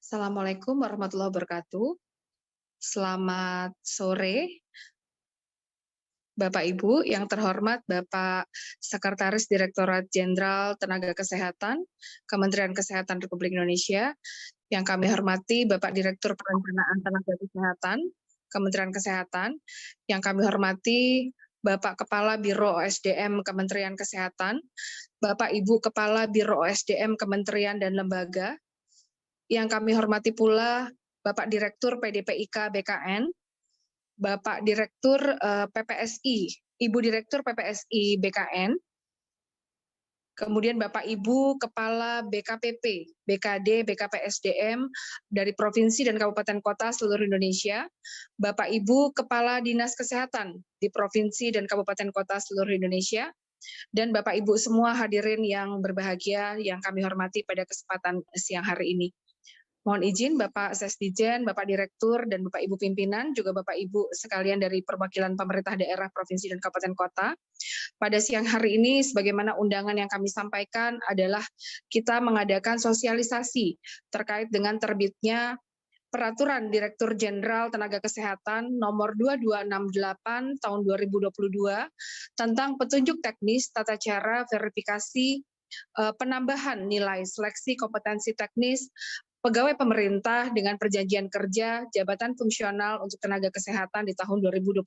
Assalamualaikum warahmatullahi wabarakatuh. Selamat sore, Bapak Ibu, yang terhormat Bapak Sekretaris Direktorat Jenderal Tenaga Kesehatan, Kementerian Kesehatan Republik Indonesia, yang kami hormati Bapak Direktur Perencanaan Tenaga Kesehatan, Kementerian Kesehatan, yang kami hormati Bapak Kepala Biro OSDM Kementerian Kesehatan, Bapak Ibu Kepala Biro OSDM Kementerian dan Lembaga, yang kami hormati pula Bapak Direktur PDPIK BKN, Bapak Direktur PPSI, Ibu Direktur PPSI BKN, kemudian Bapak Ibu Kepala BKPP, BKD, BKPSDM dari Provinsi dan Kabupaten Kota seluruh Indonesia, Bapak Ibu Kepala Dinas Kesehatan di Provinsi dan Kabupaten Kota seluruh Indonesia, dan Bapak Ibu semua hadirin yang berbahagia yang kami hormati pada kesempatan siang hari ini. Mohon izin Bapak Sesdijen, Bapak Direktur, dan Bapak Ibu Pimpinan, juga Bapak Ibu sekalian dari perwakilan pemerintah daerah, provinsi, dan kabupaten kota. Pada siang hari ini, sebagaimana undangan yang kami sampaikan adalah kita mengadakan sosialisasi terkait dengan terbitnya Peraturan Direktur Jenderal Tenaga Kesehatan Nomor 2268 Tahun 2022 tentang petunjuk teknis tata cara verifikasi penambahan nilai seleksi kompetensi teknis pegawai pemerintah dengan perjanjian kerja jabatan fungsional untuk tenaga kesehatan di tahun 2022,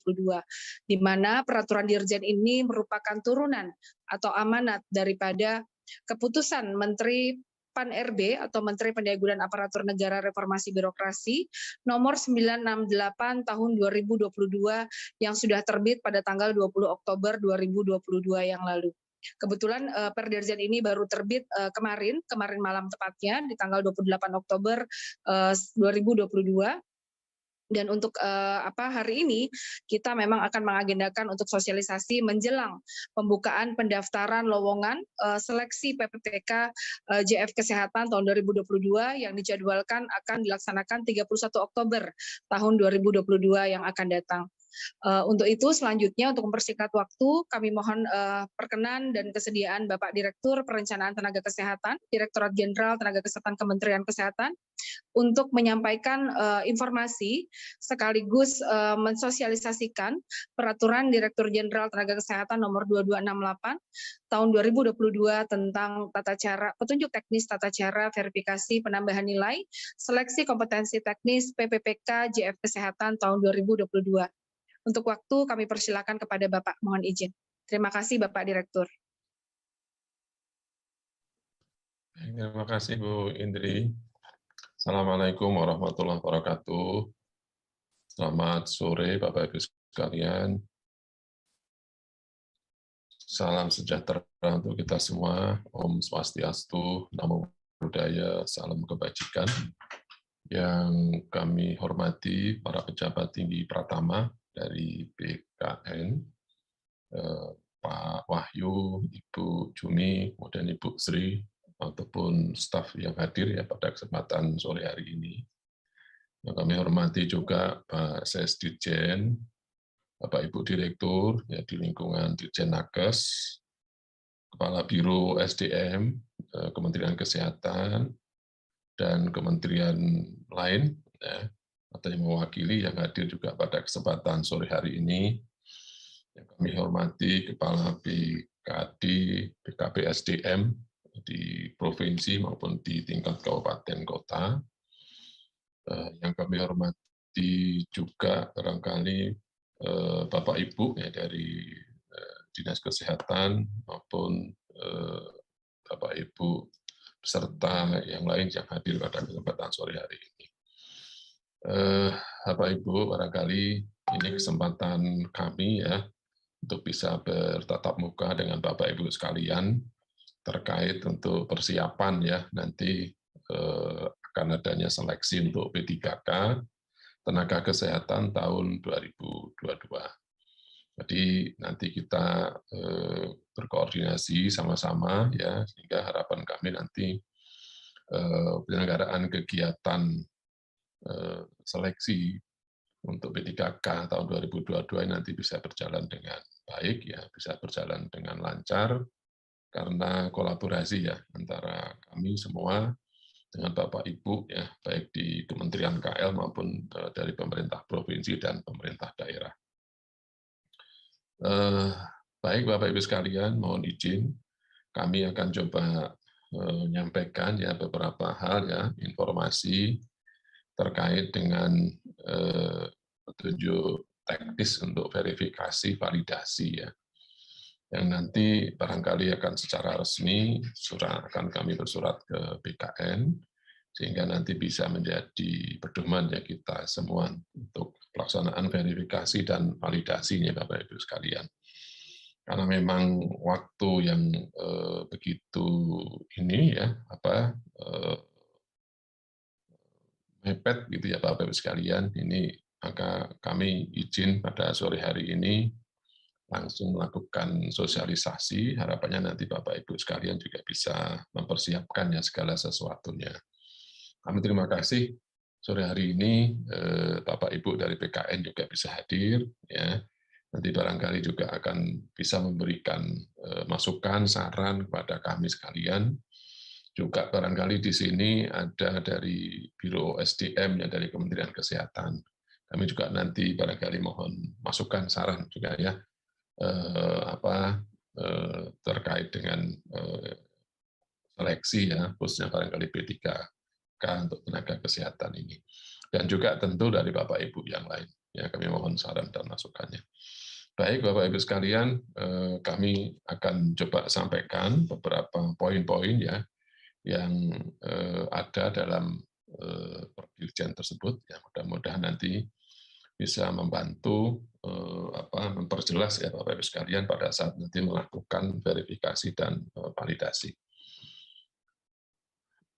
di mana peraturan Dirjen ini merupakan turunan atau amanat daripada keputusan Menteri PAN-RB atau Menteri Pendidikan Aparatur Negara Reformasi Birokrasi nomor 968 tahun 2022 yang sudah terbit pada tanggal 20 Oktober 2022 yang lalu. Kebetulan Perdirjen ini baru terbit kemarin malam tepatnya di tanggal 28 Oktober 2022. Dan untuk hari ini kita memang akan mengagendakan untuk sosialisasi menjelang pembukaan pendaftaran lowongan seleksi PPPK JF Kesehatan tahun 2022 yang dijadwalkan akan dilaksanakan 31 Oktober tahun 2022 yang akan datang. Untuk itu selanjutnya untuk mempersingkat waktu kami mohon perkenan dan kesediaan Bapak Direktur Perencanaan Tenaga Kesehatan, Direktorat Jenderal Tenaga Kesehatan Kementerian Kesehatan untuk menyampaikan informasi sekaligus mensosialisasikan Peraturan Direktur Jenderal Tenaga Kesehatan Nomor 2268 Tahun 2022 tentang tata cara petunjuk teknis tata cara verifikasi penambahan nilai seleksi kompetensi teknis PPPK JF Kesehatan tahun 2022. Untuk waktu kami persilakan kepada Bapak, mohon izin. Terima kasih Bapak Direktur. Terima kasih Bu Indri. Assalamualaikum warahmatullahi wabarakatuh. Selamat sore Bapak Ibu sekalian. Salam sejahtera untuk kita semua. Om Swastiastu, Namo Buddhaya, salam kebajikan. Yang kami hormati para pejabat tinggi Pratama dari BKN, Pak Wahyu, Ibu Jumi, kemudian Ibu Sri, ataupun staf yang hadir ya pada kesempatan sore hari ini. Yang kami hormati juga Pak Sesdijen, Bapak Ibu Direktur ya, di lingkungan Dirjen Nakes, Kepala Biro SDM, Kementerian Kesehatan, dan kementerian lain ya, atau yang mewakili yang hadir juga pada kesempatan sore hari ini. Yang kami hormati Kepala BKD, BKPSDM di provinsi maupun di tingkat kabupaten kota. Yang kami hormati juga barangkali Bapak Ibu ya, dari Dinas Kesehatan maupun Bapak Ibu serta yang lain yang hadir pada kesempatan sore hari ini. Bapak Ibu, barangkali ini kesempatan kami ya untuk bisa bertatap muka dengan Bapak Ibu sekalian terkait untuk persiapan ya nanti akan adanya seleksi untuk P3K Tenaga Kesehatan tahun 2022. Jadi nanti kita berkoordinasi sama-sama ya, sehingga harapan kami nanti penyelenggaraan kegiatan seleksi untuk P3K tahun 2022 nanti bisa berjalan dengan baik ya, bisa berjalan dengan lancar karena kolaborasi ya antara kami semua dengan Bapak Ibu ya, baik di Kementerian KL maupun dari pemerintah provinsi dan pemerintah daerah. Baik Bapak Ibu sekalian, mohon izin kami akan coba menyampaikan ya beberapa hal ya, informasi terkait dengan petunjuk teknis untuk verifikasi validasi ya, yang nanti barangkali akan secara resmi akan kami bersurat ke BKN, sehingga nanti bisa menjadi pedoman ya kita semua untuk pelaksanaan verifikasi dan validasinya Bapak Ibu sekalian. Karena memang waktu yang begitu ini ya mepet gitu ya Bapak Ibu sekalian, ini maka kami izin pada sore hari ini langsung melakukan sosialisasi, harapannya nanti Bapak Ibu sekalian juga bisa mempersiapkan ya segala sesuatunya. Kami terima kasih sore hari ini Bapak Ibu dari PKN juga bisa hadir ya. Nanti barangkali juga akan bisa memberikan masukan, saran kepada kami sekalian. Juga barangkali di sini ada dari Biro SDM ya dari Kementerian Kesehatan. Kami juga nanti barangkali mohon masukan, saran juga ya terkait dengan seleksi ya, khususnya barangkali P3K untuk tenaga kesehatan ini. Dan juga tentu dari Bapak Ibu yang lain. Ya, kami mohon saran dan masukannya. Baik Bapak Ibu sekalian, kami akan coba sampaikan beberapa poin-poin ya yang ada dalam perdirjen tersebut. Ya, mudah-mudahan nanti bisa membantu memperjelas ya Bapak Ibu sekalian pada saat nanti melakukan verifikasi dan validasi.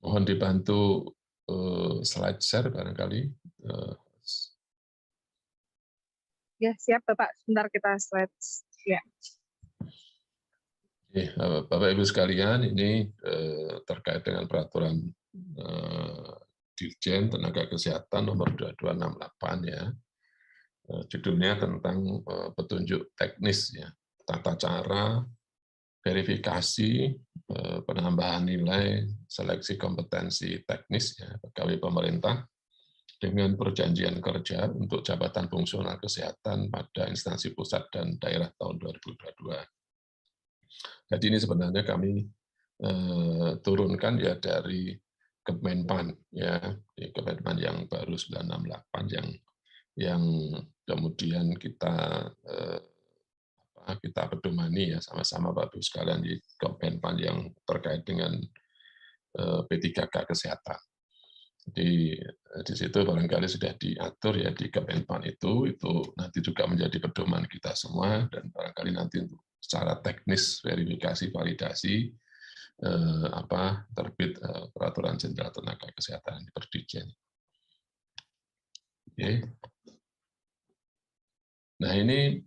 Mohon dibantu slide share barangkali. Ya, siap Bapak. Sebentar kita slide. Ya. Bapak Ibu sekalian, ini terkait dengan peraturan Dirjen Tenaga Kesehatan nomor 2268 ya. Judulnya tentang petunjuk teknis ya, tata cara verifikasi penambahan nilai seleksi kompetensi teknis ya, pegawai pemerintah dengan perjanjian kerja untuk jabatan fungsional kesehatan pada instansi pusat dan daerah tahun 2022. Jadi ini sebenarnya kami turunkan ya dari Kemenpan ya, Kemenpan yang baru 968 yang kemudian kita pedomani ya sama-sama Bapak Ibu sekalian di Kemenpan yang terkait dengan P3K kesehatan. Jadi di situ barangkali sudah diatur ya di Kemenpan itu nanti juga menjadi pedoman kita semua, dan barangkali nanti untuk secara teknis verifikasi validasi terbit peraturan jenderal tenaga kesehatan di Perdirjen. Oke. Nah ini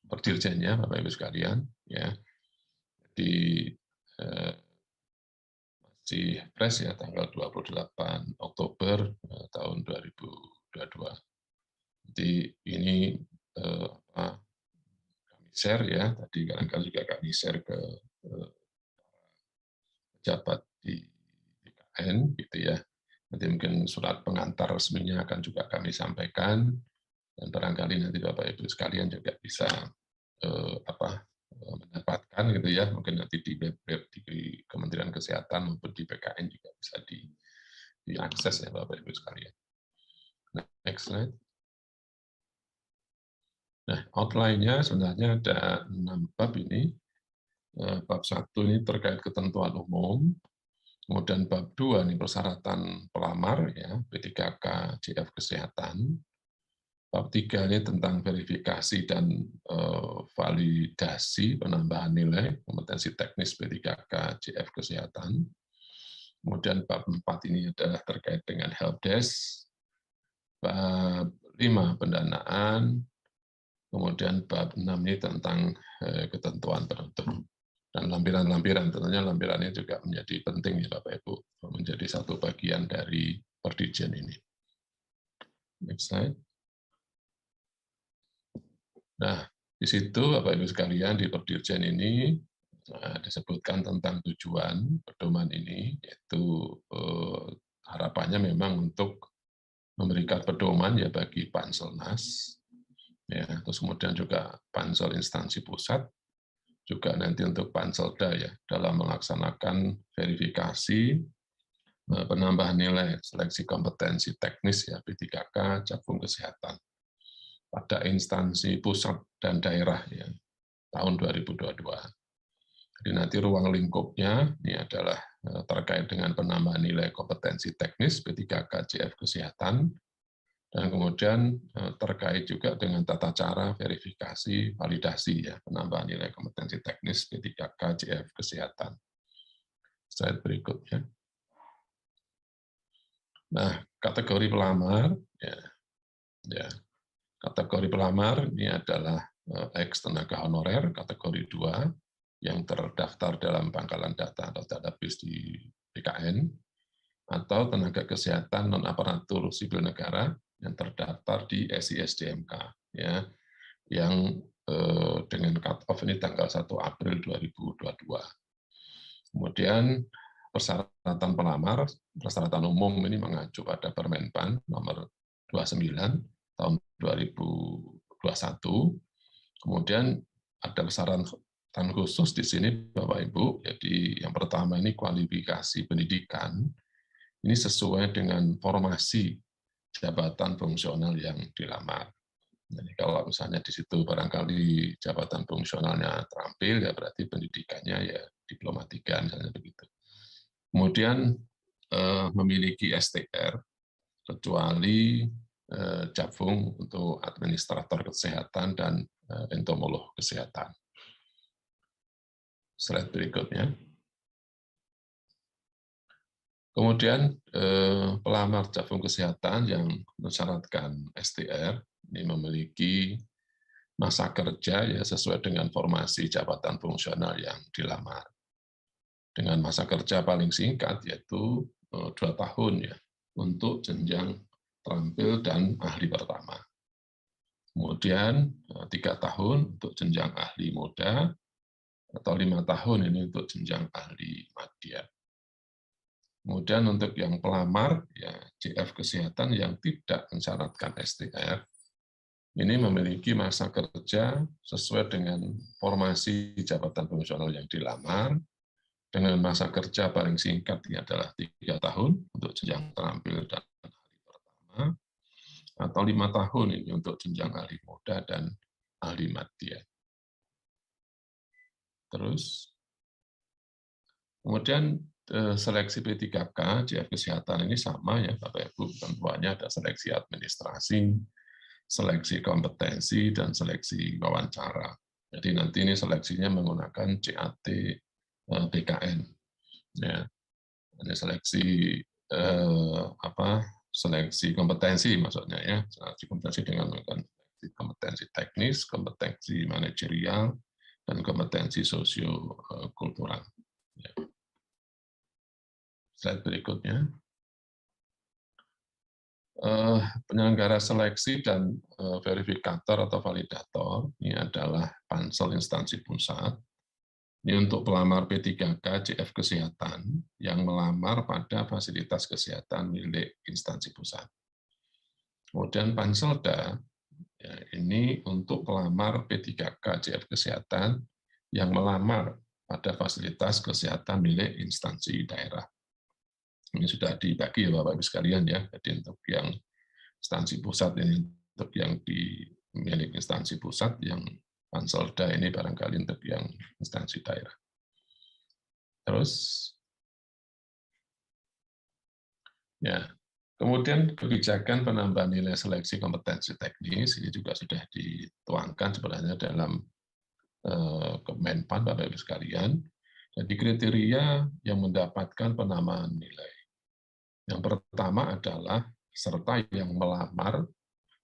Perdirjennya Bapak Ibu sekalian ya, di masih fresh ya tanggal 28 Oktober tahun 2022. Jadi ini kami share ya, tadi kadang-kadang juga kami share ke pejabat di BKN gitu ya. Nanti mungkin surat pengantar resminya akan juga kami sampaikan, dan barangkali nanti Bapak Ibu sekalian juga bisa mendapatkan gitu ya, mungkin nanti di web di Kementerian Kesehatan maupun di BKN juga bisa diakses ya Bapak Ibu sekalian. Next slide. Nah, outline-nya sebenarnya ada 6 bab ini. Bab 1 ini terkait ketentuan umum, kemudian bab 2 ini persyaratan pelamar ya, P3K JF Kesehatan. Bab 3 ini tentang verifikasi dan validasi penambahan nilai kompetensi teknis P3K JF Kesehatan. Kemudian bab 4 ini adalah terkait dengan helpdesk. Bab 5 pendanaan. Kemudian bab 6 ini tentang ketentuan penutup. Dan lampiran-lampiran, tentunya lampirannya juga menjadi penting ya Bapak Ibu, menjadi satu bagian dari Perdirjen ini. Next slide. Nah, di situ Bapak Ibu sekalian di Perdirjen ini disebutkan tentang tujuan pedoman ini, yaitu harapannya memang untuk memberikan pedoman ya bagi Panselnas, ya, terus kemudian juga Pansel instansi pusat, juga nanti untuk Panselda ya dalam melaksanakan verifikasi penambahan nilai seleksi kompetensi teknis ya P3K Cakung Kesehatan pada instansi pusat dan daerah ya tahun 2022. Jadi nanti ruang lingkupnya ini adalah terkait dengan penambahan nilai kompetensi teknis P3K CF Kesehatan, dan kemudian terkait juga dengan tata cara verifikasi validasi ya penambahan nilai kompetensi teknis P3K CF Kesehatan. Slide berikutnya. Nah, kategori pelamar ya kategori pelamar ini adalah ex tenaga honorer kategori 2 yang terdaftar dalam pangkalan data atau database di BKN, atau tenaga kesehatan non aparatur sipil negara yang terdaftar di SISDMK ya, yang dengan cut off ini tanggal 1 April 2022. Kemudian persyaratan pelamar, persyaratan umum ini mengacu pada Permenpan nomor 29 tahun 2021. Kemudian ada persyaratan khusus di sini Bapak Ibu. Jadi yang pertama ini kualifikasi pendidikan ini sesuai dengan formasi jabatan fungsional yang dilamar. Jadi kalau misalnya di situ barangkali jabatan fungsionalnya terampil, ya berarti pendidikannya ya diploma 3 misalnya begitu. Kemudian memiliki STR, kecuali Japfung untuk administrator kesehatan dan entomolog kesehatan. Slide berikutnya. Kemudian pelamar Japfung kesehatan yang mensyaratkan STR ini memiliki masa kerja ya sesuai dengan formasi jabatan fungsional yang dilamar. Dengan masa kerja paling singkat yaitu 2 tahun ya untuk jenjang terampil dan ahli pertama. Kemudian 3 tahun untuk jenjang ahli muda, atau 5 tahun ini untuk jenjang ahli madya. Kemudian untuk yang pelamar ya CF kesehatan yang tidak mensyaratkan STR ini memiliki masa kerja sesuai dengan formasi jabatan fungsional yang dilamar, dengan masa kerja paling singkat ini adalah 3 tahun untuk jenjang terampil dan ahli pertama, atau 5 tahun ini untuk jenjang ahli muda dan ahli madya. Terus, kemudian seleksi P3K CF Kesehatan ini sama ya Bapak Ibu, tentunya ada seleksi administrasi, seleksi kompetensi, dan seleksi wawancara. Jadi nanti ini seleksinya menggunakan CAT BKN. Ya, ini seleksi seleksi kompetensi maksudnya ya, seleksi kompetensi dengan menggunakan kompetensi teknis, kompetensi manajerial, dan kompetensi sosio-kultural. Ya. Slide berikutnya. Penyelenggara seleksi dan verifikator atau validator ini adalah Pansel instansi pusat. Ini untuk pelamar P3K CF Kesehatan yang melamar pada fasilitas kesehatan milik instansi pusat. Kemudian Panselda, ya, ini untuk pelamar P3K CF Kesehatan yang melamar pada fasilitas kesehatan milik instansi daerah. Ini sudah dibagi ya Bapak-Ibu sekalian ya, jadi untuk yang instansi pusat ini untuk yang di milik instansi pusat, yang Panselda ini barangkali untuk yang instansi daerah. Terus, ya, kemudian kebijakan penambahan nilai seleksi kompetensi teknis ini juga sudah dituangkan sebenarnya dalam Kemenpan Bapak-Ibu sekalian. Jadi kriteria yang mendapatkan penambahan nilai. Yang pertama adalah peserta yang melamar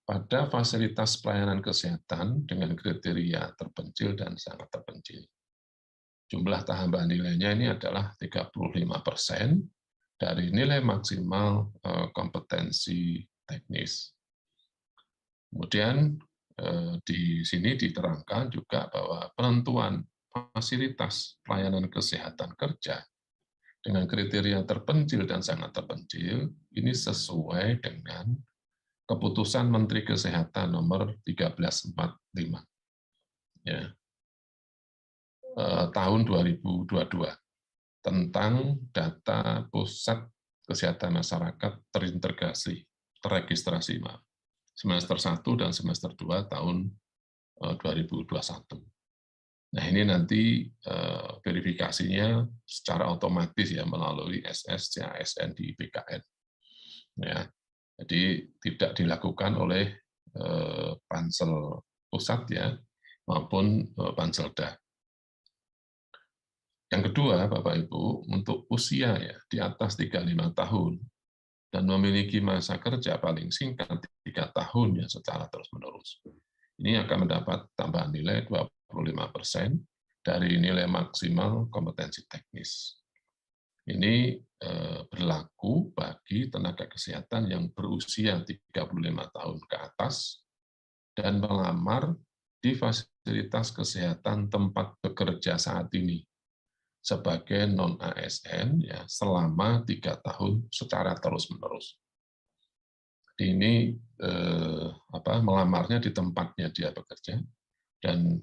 pada fasilitas pelayanan kesehatan dengan kriteria terpencil dan sangat terpencil. Jumlah tambahan nilainya ini adalah 35% dari nilai maksimal kompetensi teknis. Kemudian di sini diterangkan juga bahwa penentuan fasilitas pelayanan kesehatan kerja dengan kriteria terpencil dan sangat terpencil, ini sesuai dengan Keputusan Menteri Kesehatan nomor 1345 ya, tahun 2022 tentang data pusat kesehatan masyarakat terregistrasi semester 1 dan semester 2 tahun 2021. Nah, ini nanti verifikasinya secara otomatis ya melalui SS CASN di BKN. Ya, jadi tidak dilakukan oleh Pansel Pusat ya maupun Panselda. Yang kedua, Bapak Ibu, untuk usia ya di atas 35 tahun dan memiliki masa kerja paling singkat 3 tahun ya secara terus-menerus. Ini akan mendapat tambahan nilai 25% dari nilai maksimal kompetensi teknis. Ini berlaku bagi tenaga kesehatan yang berusia 35 tahun ke atas dan melamar di fasilitas kesehatan tempat bekerja saat ini sebagai non-ASN ya, selama 3 tahun secara terus-menerus. Ini melamarnya di tempatnya dia bekerja dan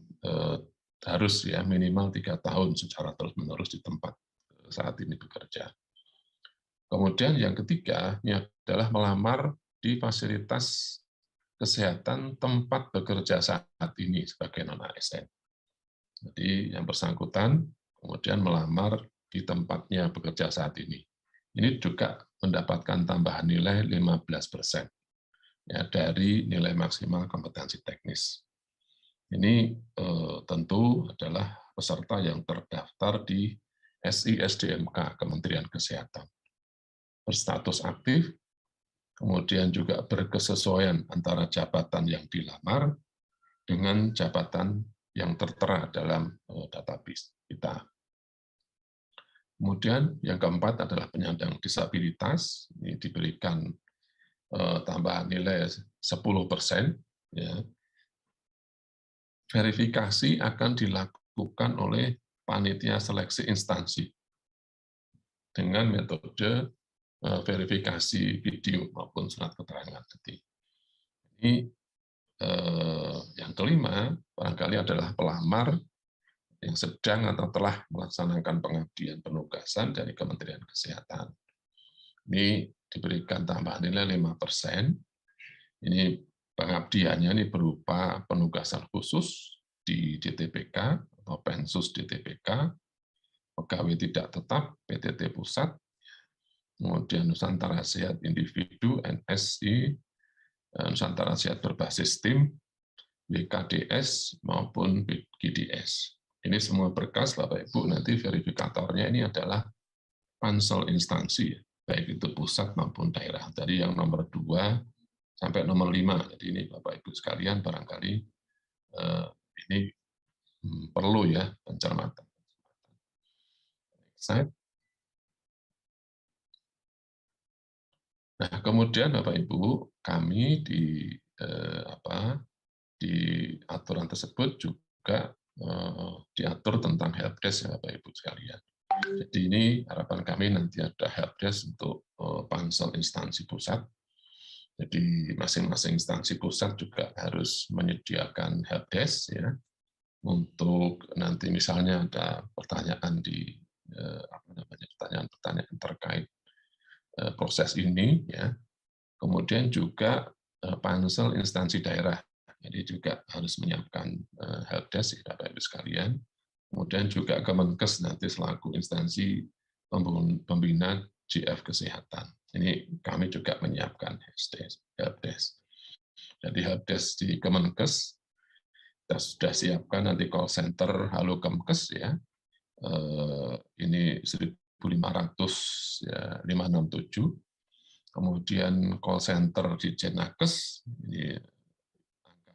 harus ya minimal 3 tahun secara terus-menerus di tempat saat ini bekerja. Kemudian yang ketiga ini adalah melamar di fasilitas kesehatan tempat bekerja saat ini sebagai non-ASN. Jadi yang bersangkutan kemudian melamar di tempatnya bekerja saat ini. Ini juga mendapatkan tambahan nilai 15% ya, dari nilai maksimal kompetensi teknis. Ini tentu adalah peserta yang terdaftar di SISDMK Kementerian Kesehatan. Berstatus aktif, kemudian juga berkesesuaian antara jabatan yang dilamar dengan jabatan yang tertera dalam database kita. Kemudian yang keempat adalah penyandang disabilitas, ini diberikan tambahan nilai 10%. Ya. Verifikasi akan dilakukan oleh panitia seleksi instansi dengan metode verifikasi video maupun surat keterangan. Ini yang kelima, barangkali adalah pelamar yang sedang atau telah melaksanakan pengabdian penugasan dari Kementerian Kesehatan. Ini diberikan tambahan nilai 5%. Ini pengabdiannya ini berupa penugasan khusus di DTPK atau Pensus DTPK, pegawai tidak tetap PTT Pusat, kemudian Nusantara Sehat Individu NSI, Nusantara Sehat Berbasis Tim, BKDS maupun BGDS. Ini semua berkas, Bapak Ibu, nanti verifikatornya ini adalah pansel instansi, baik itu pusat maupun daerah. Dari yang nomor 2 sampai nomor 5. Jadi ini Bapak Ibu sekalian barangkali ini perlu ya pencermatan. Nah, kemudian Bapak Ibu, kami di aturan tersebut juga diatur tentang helpdesk ya Bapak Ibu sekalian. Jadi ini harapan kami nanti ada helpdesk untuk pansel instansi pusat. Jadi masing-masing instansi pusat juga harus menyediakan helpdesk ya untuk nanti misalnya ada pertanyaan di pertanyaan-pertanyaan terkait proses ini ya. Kemudian juga pansel instansi daerah. Jadi juga harus menyiapkan helpdesk Bapak Ibu sekalian. Kemudian juga Kemenkes nanti selaku instansi pembina GF Kesehatan. Ini kami juga menyiapkan helpdesk. Jadi helpdesk di Kemenkes kita sudah siapkan nanti call center Halo Kemkes ya. Ini 1.500 ya, 567. Kemudian call center di Jenakes ini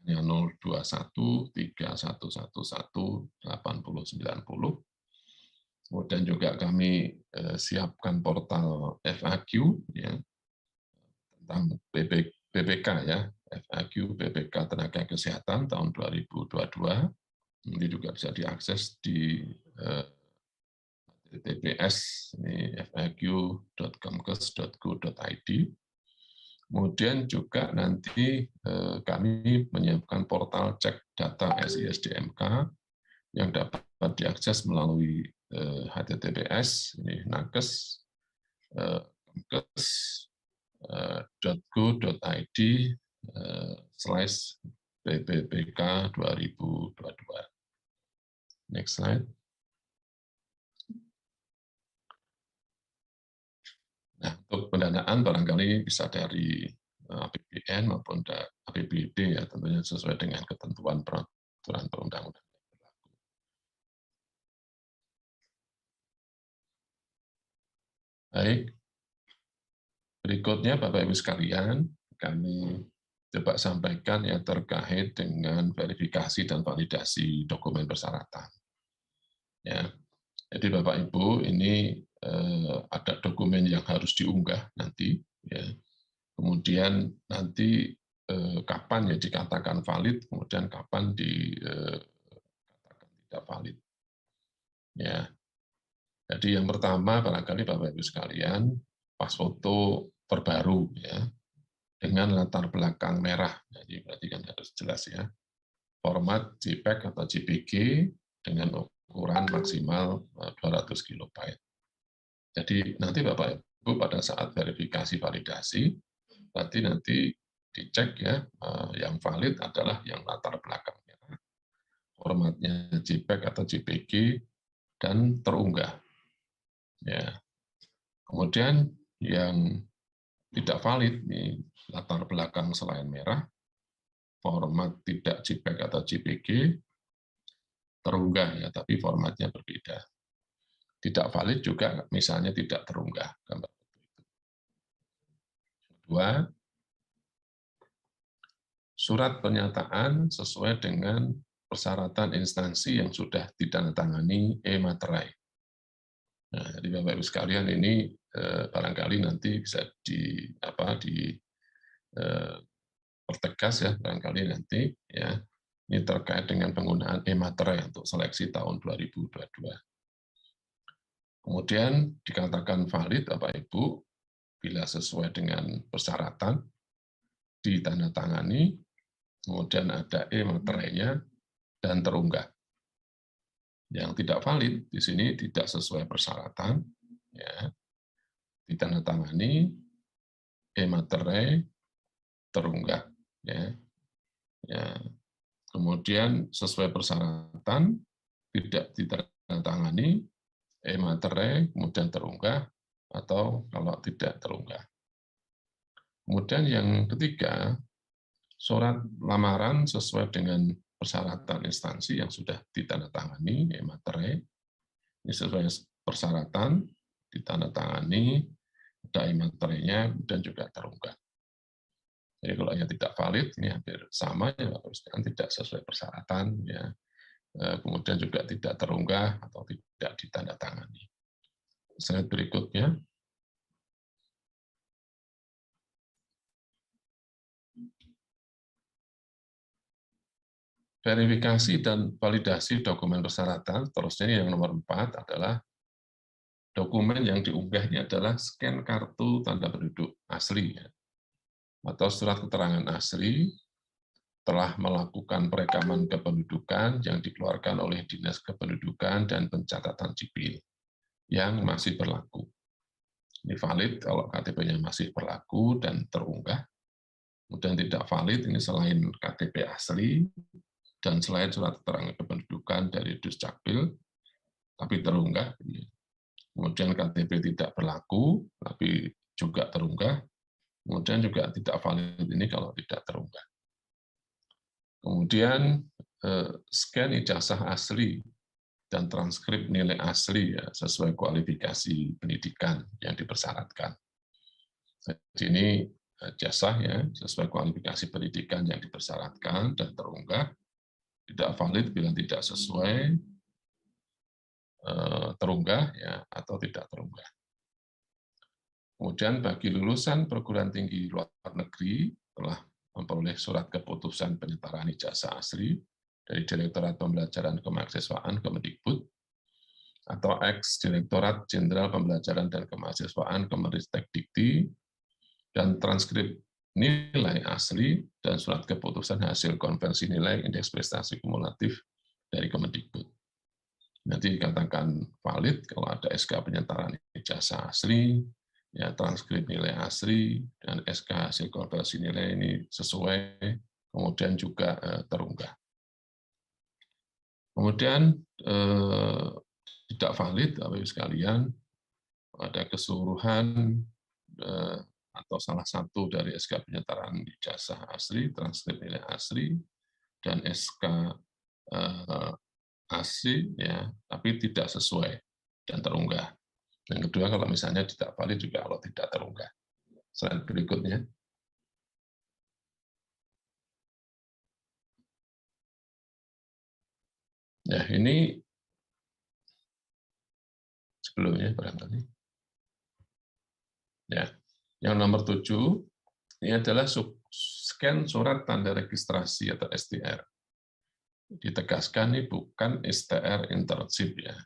angkanya 021 3111 8090. Kemudian juga kami siapkan portal FAQ ya tentang BPK ya, FAQ BPK Tenaga Kesehatan tahun 2022. Nanti juga bisa diakses di https ini faq.kemkes.go.id. Kemudian juga nanti kami menyiapkan portal cek data SISDMK yang dapat diakses melalui https ini nakes kemkes.go.id /PPPK 2022. Next slide. Nah, untuk pendanaan barangkali bisa dari APBN maupun APBD ya, tentunya sesuai dengan ketentuan peraturan perundang-undangan yang berlaku. Baik, berikutnya Bapak Ibu sekalian, kami coba sampaikan yang terkait dengan verifikasi dan validasi dokumen persyaratan. Ya, jadi Bapak Ibu ini ada dokumen yang harus diunggah nanti, ya. Kemudian nanti kapan ya dikatakan valid, kemudian kapan dikatakan tidak valid. Ya, jadi yang pertama barangkali Bapak Ibu sekalian pas foto terbaru ya dengan latar belakang merah, jadi berarti kan harus jelas ya. Format JPEG atau JPG dengan ukuran maksimal 200 KB. Jadi nanti Bapak Ibu pada saat verifikasi validasi, berarti nanti dicek ya, yang valid adalah yang latar belakangnya, formatnya JPEG atau JPG, dan terunggah. Ya. Kemudian yang tidak valid, nih, latar belakang selain merah, format tidak JPEG atau JPG, terunggah ya, tapi formatnya berbeda. Tidak valid juga misalnya tidak terunggah gambar itu. Kedua, surat pernyataan sesuai dengan persyaratan instansi yang sudah ditandatangani e-materai. Nah, jadi Bapak Ibu sekalian ini barangkali nanti bisa pertegas ya barangkali nanti ya. Ini terkait dengan penggunaan e-materai untuk seleksi tahun 2022. Kemudian dikatakan valid Bapak Ibu bila sesuai dengan persyaratan ditandatangani, kemudian ada e-materainya dan terunggah. Yang tidak valid di sini tidak sesuai persyaratan, ya, ditandatangani, e-materai, terunggah, ya. Ya. Kemudian sesuai persyaratan tidak ditandatangani, e-materai, kemudian terunggah, atau kalau tidak terunggah. Kemudian yang ketiga, surat lamaran sesuai dengan persyaratan instansi yang sudah ditandatangani, e-materai, ini sesuai persyaratan, ditandatangani, ada e-materainya, dan juga terunggah. Jadi kalau yang tidak valid, ini hampir sama, ya tidak sesuai persyaratan, ya. Kemudian juga tidak terunggah atau tidak ditandatangani. Slide berikutnya. Verifikasi dan validasi dokumen persyaratan, terusnya ini yang nomor 4 adalah dokumen yang diunggahnya adalah scan kartu tanda penduduk asli, ya, atau surat keterangan asli telah melakukan perekaman kependudukan yang dikeluarkan oleh Dinas Kependudukan dan Pencatatan Sipil yang masih berlaku. Ini valid kalau KTP-nya masih berlaku dan terunggah. Kemudian tidak valid ini selain KTP asli dan selain surat keterangan kependudukan dari Duscapil, tapi terunggah. Kemudian KTP tidak berlaku, tapi juga terunggah. Kemudian juga tidak valid ini kalau tidak terunggah. Kemudian scan ijazah asli dan transkrip nilai asli ya, sesuai kualifikasi pendidikan yang dipersyaratkan. Jadi ini ijazah ya, sesuai kualifikasi pendidikan yang dipersyaratkan dan terunggah, tidak valid bila tidak sesuai, terunggah ya, atau tidak terunggah. Kemudian bagi lulusan perguruan tinggi luar negeri telah memperoleh surat keputusan penyetaraan ijazah asli dari Direktorat Pembelajaran Kemahasiswaan Kemendikbud atau ex-Direktorat Jenderal Pembelajaran dan Kemahasiswaan Kemendikti, dan transkrip nilai asli dan surat keputusan hasil konversi nilai indeks prestasi kumulatif dari Kemendikbud. Nanti dikatakan valid kalau ada SK penyetaraan ijazah asli, ya transkrip nilai asli, dan SK hasil konversi nilai ini sesuai, kemudian juga terunggah. Kemudian tidak valid, Bapak Ibu sekalian, ada keseluruhan atau salah satu dari SK penyetaraan ijazah asli, transkrip nilai asli, dan SK asli, ya, tapi tidak sesuai dan terunggah. Yang kedua, kalau misalnya tidak valid juga kalau tidak terunggah. Slide berikutnya. Ya, ini sebelumnya barangkali. Ya, yang nomor 7 ini adalah scan surat tanda registrasi atau STR. Ditegaskan ini bukan STR internship, ya.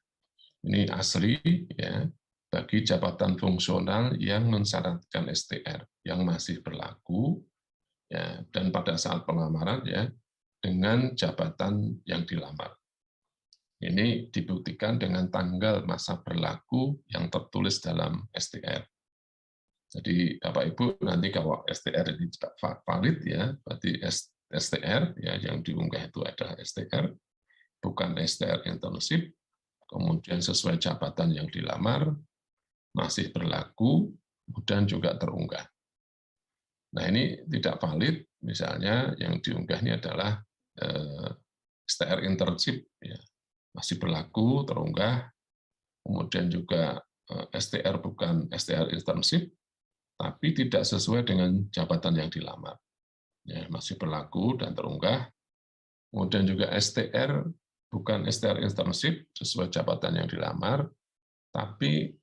Ini asli, ya, bagi jabatan fungsional yang mensyaratkan STR yang masih berlaku, ya, dan pada saat pelamaran, ya, dengan jabatan yang dilamar. Ini dibuktikan dengan tanggal masa berlaku yang tertulis dalam STR. Jadi Bapak Ibu nanti kalau STR ini tidak valid, ya, berarti STR, ya, yang diunggah itu adalah STR, bukan STR internship, kemudian sesuai jabatan yang dilamar, masih berlaku, kemudian juga terunggah. Nah, ini tidak valid, misalnya yang diunggah ini adalah STR internship, ya, masih berlaku, terunggah, kemudian juga STR bukan STR internship, tapi tidak sesuai dengan jabatan yang dilamar. Ya, masih berlaku dan terunggah. Kemudian juga STR bukan STR internship sesuai jabatan yang dilamar, tapi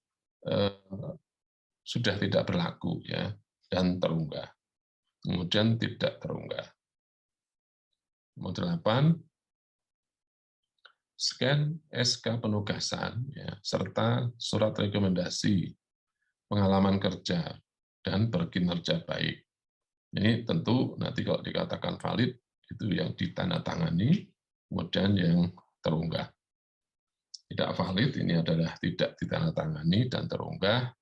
sudah tidak berlaku, ya, dan terunggah. Kemudian tidak terunggah. Nomor 8, scan SK penugasan, ya, serta surat rekomendasi pengalaman kerja dan berkinerja baik. Ini tentu nanti kalau dikatakan valid, itu yang ditandatangani, kemudian yang terunggah. Tidak valid ini adalah tidak ditandatangani dan terunggah,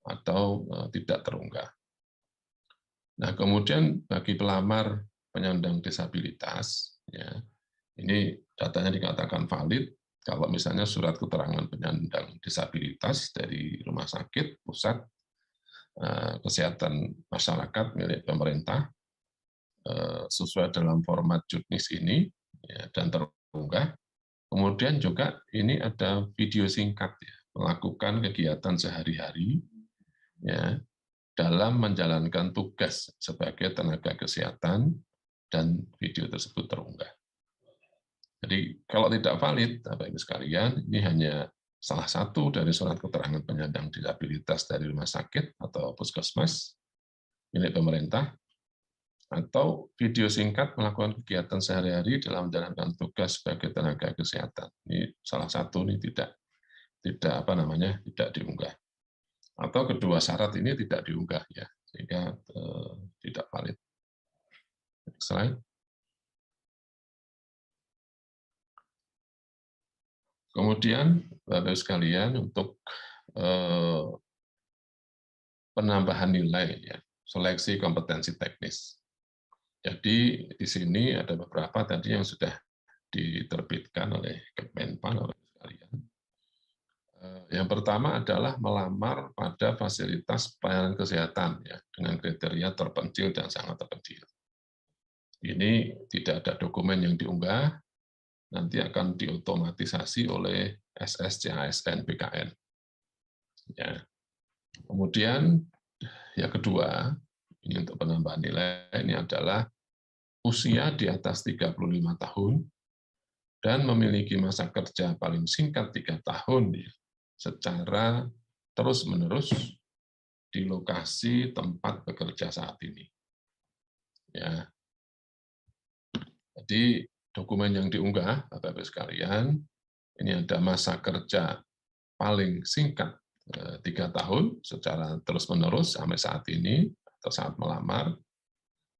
atau tidak terunggah. Nah, kemudian bagi pelamar penyandang disabilitas, ya, ini datanya dikatakan valid kalau misalnya surat keterangan penyandang disabilitas dari rumah sakit pusat kesehatan masyarakat milik pemerintah sesuai dalam format juknis ini, ya, dan terunggah. Kemudian juga ini ada video singkat, ya, melakukan kegiatan sehari-hari, ya, dalam menjalankan tugas sebagai tenaga kesehatan, dan video tersebut terunggah. Jadi kalau tidak valid, Bapak Ibu sekalian, ini hanya salah satu dari surat keterangan penyandang disabilitas dari rumah sakit atau puskesmas milik pemerintah, atau video singkat melakukan kegiatan sehari-hari dalam menjalankan tugas sebagai tenaga kesehatan. Ini salah satu ini tidak diunggah. Atau kedua syarat ini tidak diunggah, ya, sehingga tidak valid. Next slide. Kemudian, Bapak-Ibu sekalian, untuk penambahan nilai, ya, seleksi kompetensi teknis. Jadi di sini ada beberapa tadi yang sudah diterbitkan oleh Kemenpan, Bapak-Ibu sekalian. Yang pertama adalah melamar pada fasilitas pelayanan kesehatan, ya, dengan kriteria terpencil dan sangat terpencil. Ini tidak ada dokumen yang diunggah, nanti akan diotomatisasi oleh SSCASN BKN. Ya. Kemudian yang kedua, ini untuk penambahan nilai, ini adalah usia di atas 35 tahun dan memiliki masa kerja paling singkat 3 tahun, ya, secara terus-menerus di lokasi tempat bekerja saat ini. Ya. Jadi dokumen yang diunggah, Bapak-Ibu sekalian, ini ada masa kerja paling singkat 3 tahun secara terus-menerus sampai saat ini, atau saat melamar,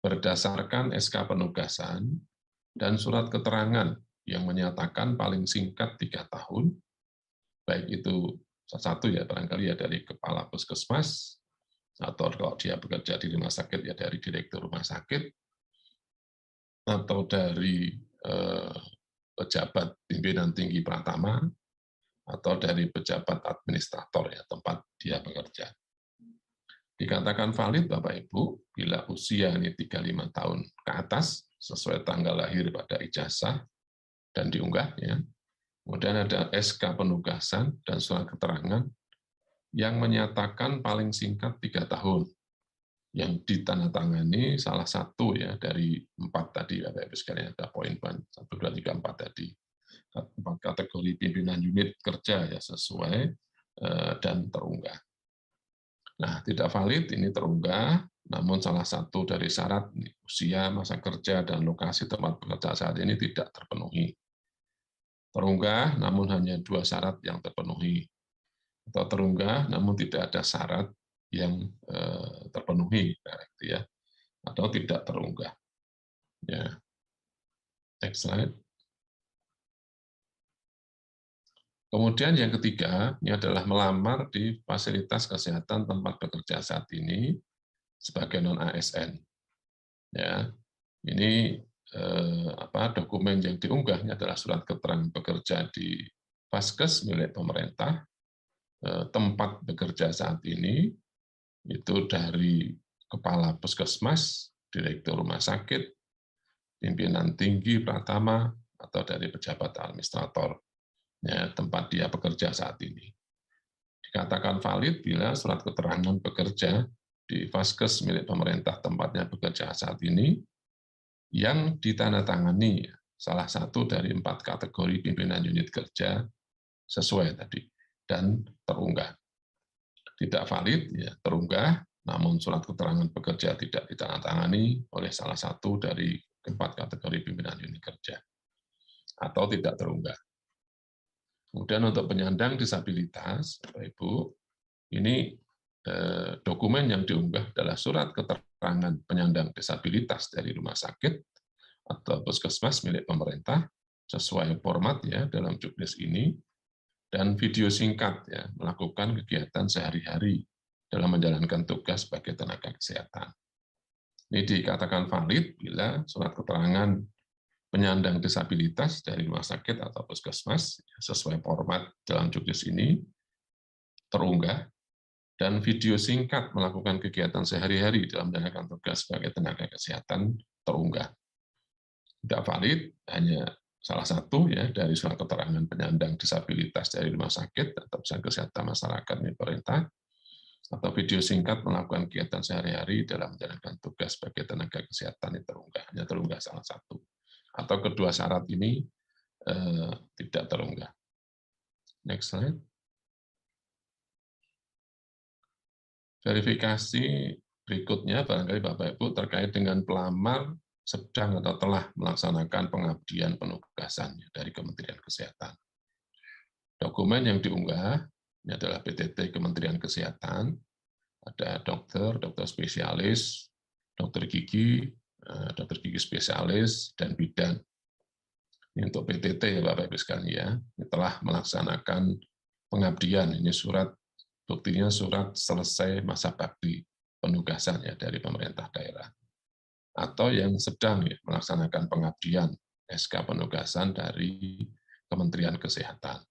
berdasarkan SK penugasan dan surat keterangan yang menyatakan paling singkat 3 tahun, baik itu salah satu ya barangkali ya dari kepala puskesmas, atau kalau dia bekerja di rumah sakit ya dari direktur rumah sakit, atau dari pejabat pimpinan tinggi Pratama, atau dari pejabat administrator ya tempat dia bekerja. Dikatakan valid Bapak Ibu bila usia ini 35 tahun ke atas sesuai tanggal lahir pada ijazah dan diunggah ya. Kemudian ada SK penugasan dan surat keterangan yang menyatakan paling singkat 3 tahun yang ditandatangani salah satu ya dari 4 tadi Bapak Ibu sekalian, ada poin-poin 1 2 3 4 tadi. 4 kategori pimpinan unit kerja ya sesuai dan terunggah. Nah, tidak valid ini terunggah, namun salah satu dari syarat usia, masa kerja, dan lokasi tempat bekerja saat ini tidak terpenuhi. Terunggah, namun hanya 2 syarat yang terpenuhi. Atau terunggah, namun tidak ada syarat yang terpenuhi, ya, atau tidak terunggah. Ya. Next slide. Kemudian yang ketiga, ini adalah melamar di fasilitas kesehatan tempat bekerja saat ini sebagai non-ASN. Ya, ini dokumen yang diunggahnya adalah surat keterangan bekerja di Vaskes milik pemerintah, tempat bekerja saat ini itu dari kepala puskesmas, direktur rumah sakit, pimpinan tinggi Pratama, atau dari pejabat administrator ya, tempat dia bekerja saat ini. Dikatakan valid bila surat keterangan bekerja di Vaskes milik pemerintah tempatnya bekerja saat ini yang ditandatangani salah satu dari 4 kategori pimpinan unit kerja sesuai tadi dan terunggah. Tidak valid ya terunggah, namun surat keterangan bekerja tidak ditandatangani oleh salah satu dari 4 kategori pimpinan unit kerja atau tidak terunggah. Kemudian untuk penyandang disabilitas, Bapak Ibu, ini dokumen yang diunggah adalah surat keterangan penyandang disabilitas dari rumah sakit atau puskesmas milik pemerintah sesuai format ya dalam juknis ini, dan video singkat ya melakukan kegiatan sehari-hari dalam menjalankan tugas sebagai tenaga kesehatan. Ini dikatakan valid bila surat keterangan penyandang disabilitas dari rumah sakit atau puskesmas sesuai format dalam juknis ini terunggah, dan video singkat melakukan kegiatan sehari-hari dalam menjalankan tugas sebagai tenaga kesehatan terunggah. Tidak valid hanya salah satu ya dari surat keterangan penyandang disabilitas dari rumah sakit atau kesehatan masyarakat milik pemerintah, atau video singkat melakukan kegiatan sehari-hari dalam menjalankan tugas sebagai tenaga kesehatan yang terunggah, hanya terunggah salah satu. Atau kedua syarat ini tidak terunggah. Next slide. Verifikasi berikutnya barangkali Bapak Ibu terkait dengan pelamar sedang atau telah melaksanakan pengabdian penugasan dari Kementerian Kesehatan. Dokumen yang diunggah ini adalah PTT Kementerian Kesehatan, ada dokter spesialis, dokter gigi spesialis, dan bidan. Ini untuk PTT ya Bapak Ibu sekalian ya, ini telah melaksanakan pengabdian, ini surat buktinya surat selesai masa bakti penugasan ya dari pemerintah daerah, atau yang sedang ya, melaksanakan pengabdian SK penugasan dari Kementerian Kesehatan.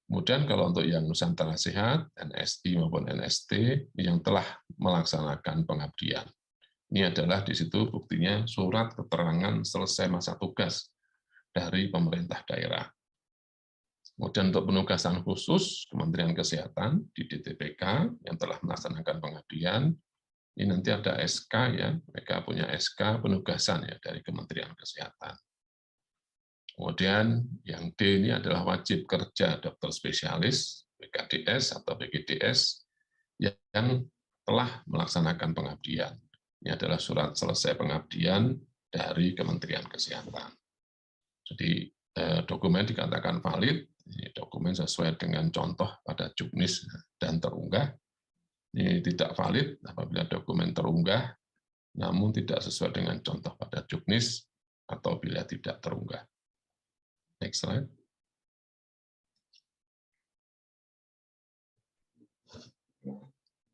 Kemudian kalau untuk yang Nusantara Sehat, NSI maupun NST yang telah melaksanakan pengabdian, ini adalah di situ buktinya surat keterangan selesai masa tugas dari pemerintah daerah. Kemudian untuk penugasan khusus Kementerian Kesehatan di DTPK yang telah melaksanakan pengabdian, ini nanti ada SK ya, mereka punya SK penugasan ya dari Kementerian Kesehatan. Kemudian yang D ini adalah wajib kerja dokter spesialis, BKDS atau BGDS yang telah melaksanakan pengabdian. Ini adalah surat selesai pengabdian dari Kementerian Kesehatan. Jadi dokumen dikatakan valid, ini dokumen sesuai dengan contoh pada juknis dan terunggah. Ini tidak valid apabila dokumen terunggah, namun tidak sesuai dengan contoh pada juknis atau bila tidak terunggah. Next slide.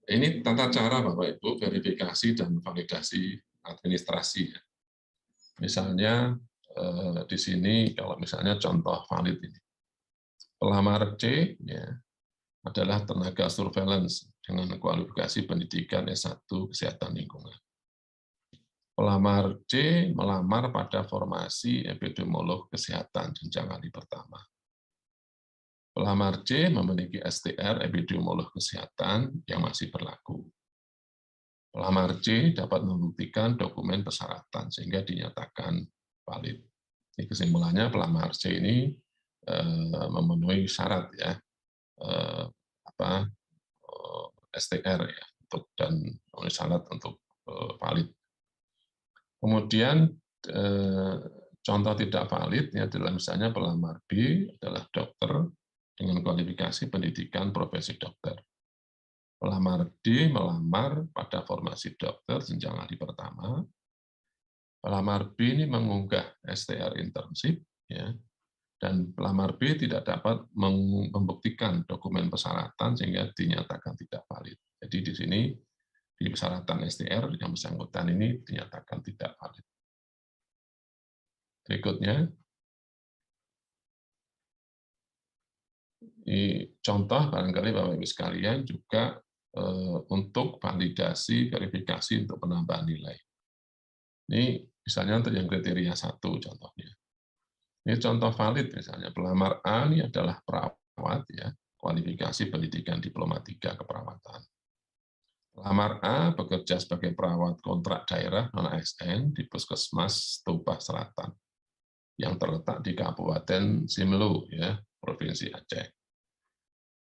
Ini tata cara Bapak Ibu verifikasi dan validasi administrasi. Misalnya di sini kalau misalnya contoh valid ini, pelamar C ya, adalah tenaga surveillance dengan kualifikasi pendidikan S1 Kesehatan Lingkungan. Pelamar C melamar pada formasi epidemiolog kesehatan jenjang ahli pertama. Pelamar C memiliki STR epidemiolog kesehatan yang masih berlaku. Pelamar C dapat membuktikan dokumen persyaratan sehingga dinyatakan valid. Ini kesimpulannya pelamar C ini memenuhi syarat ya STR ya dan memenuhi syarat untuk valid. Kemudian contoh tidak valid ini adalah misalnya pelamar B adalah dokter dengan kualifikasi pendidikan profesi dokter. Pelamar D melamar pada formasi dokter jenjang ahli pertama. Pelamar B ini mengunggah STR internship, ya, dan pelamar B tidak dapat membuktikan dokumen persyaratan sehingga dinyatakan tidak valid. Jadi di sini di persyaratan STR yang bersangkutan ini dinyatakan tidak valid. Berikutnya, ini contoh barangkali Bapak Ibu sekalian juga untuk validasi verifikasi untuk penambahan nilai. Ini misalnya untuk yang kriteria 1 contohnya. Ini contoh valid misalnya pelamar A ini adalah perawat ya, kualifikasi pendidikan diploma 3 keperawatan. Pelamar A bekerja sebagai perawat kontrak daerah non-ASN di Puskesmas Toba Selatan yang terletak di Kabupaten Simelu ya, Provinsi Aceh.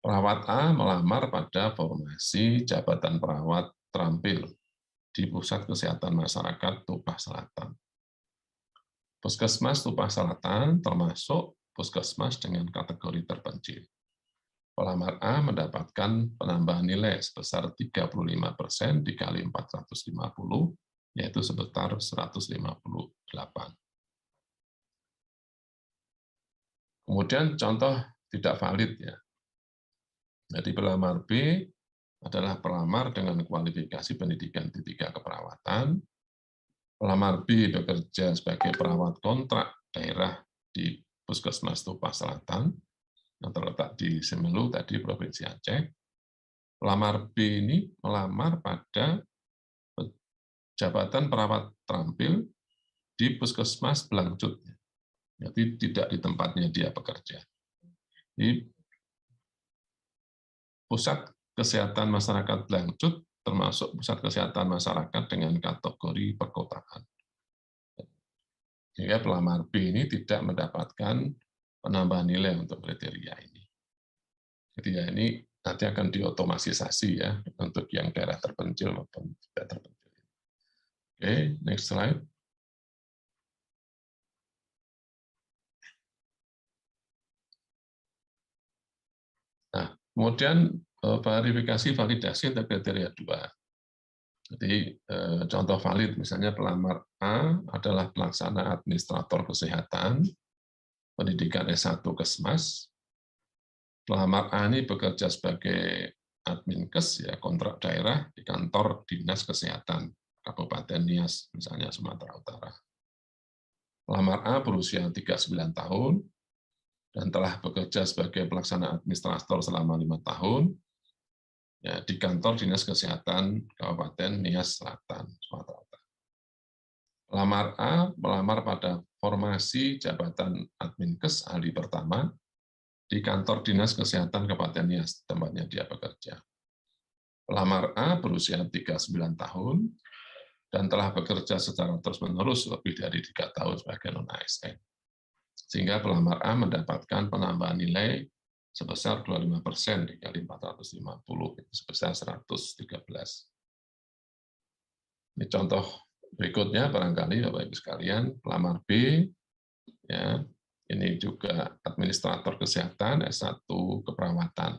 Perawat A melamar pada formasi jabatan perawat terampil di Pusat Kesehatan Masyarakat Toba Selatan. Puskesmas Toba Selatan termasuk puskesmas dengan kategori terpencil. Pelamar A mendapatkan penambahan nilai sebesar 35% dikali 450, yaitu sebesar 158. Kemudian contoh tidak valid ya. Jadi pelamar B adalah pelamar dengan kualifikasi pendidikan D3 keperawatan. Pelamar B bekerja sebagai perawat kontrak daerah di Puskesmas Toba Selatan yang terletak di Simelu tadi Provinsi Aceh. Pelamar B ini melamar pada jabatan perawat terampil di Puskesmas Blangcut. Jadi tidak di tempatnya dia bekerja. Di Pusat Kesehatan Masyarakat Blangcut termasuk pusat kesehatan masyarakat dengan kategori perkotaan. Sehingga pelamar B ini tidak mendapatkan penambahan nilai untuk kriteria ini. Jadi ya ini nanti akan diotomatisasi ya untuk yang daerah terpencil maupun tidak terpencil. Oke, next slide. Nah, kemudian verifikasi validasi untuk kriteria 2. Jadi contoh valid misalnya pelamar A adalah pelaksana administrator kesehatan, pendidikan S1 Kesmas. Pelamar A ini bekerja sebagai adminkes ya kontrak daerah di kantor Dinas Kesehatan Kabupaten Nias misalnya Sumatera Utara. Pelamar A berusia 39 tahun dan telah bekerja sebagai pelaksana administrator selama 5 tahun ya, di kantor Dinas Kesehatan Kabupaten Nias Selatan, Sumatera Utara. Pelamar A melamar pada formasi jabatan adminkes ahli pertama di kantor Dinas Kesehatan Kabupaten Nias, tempatnya dia bekerja. Pelamar A berusia 39 tahun dan telah bekerja secara terus-menerus lebih dari 3 tahun sebagai non-ASN. Sehingga pelamar A mendapatkan penambahan nilai sebesar 25% dikali 450, itu sebesar 113. Ini contoh berikutnya barangkali Bapak Ibu sekalian, pelamar B ya, Ini juga administrator kesehatan, S1 keperawatan.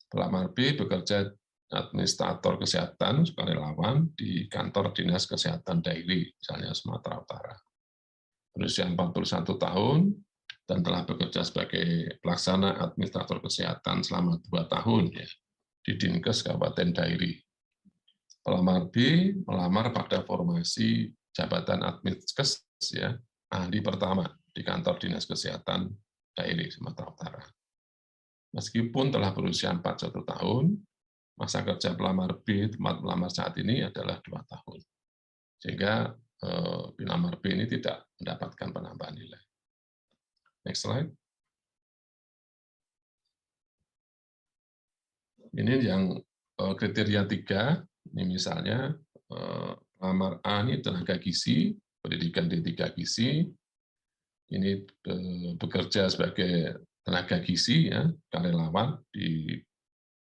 Pelamar B bekerja administrator kesehatan sukarelawan di kantor Dinas Kesehatan Dairi, misalnya Sumatera Utara. Berusia 41 tahun dan telah bekerja sebagai pelaksana administrator kesehatan selama 2 tahun ya, di Dinkes Kabupaten Dairi. Pelamar B melamar pada formasi jabatan Adminkes ya, ahli pertama di kantor Dinas Kesehatan Dairi Sumatera Utara. Meskipun telah berusia 41 tahun, masa kerja pelamar B tempat melamar saat ini adalah 2 tahun. Sehingga pelamar B ini tidak mendapatkan penambahan nilai. Next slide. Ini yang kriteria 3, ini misalnya pelamar A ini tenaga gizi, pendidikan D3 gizi, ini bekerja sebagai tenaga gizi ya, karyawan di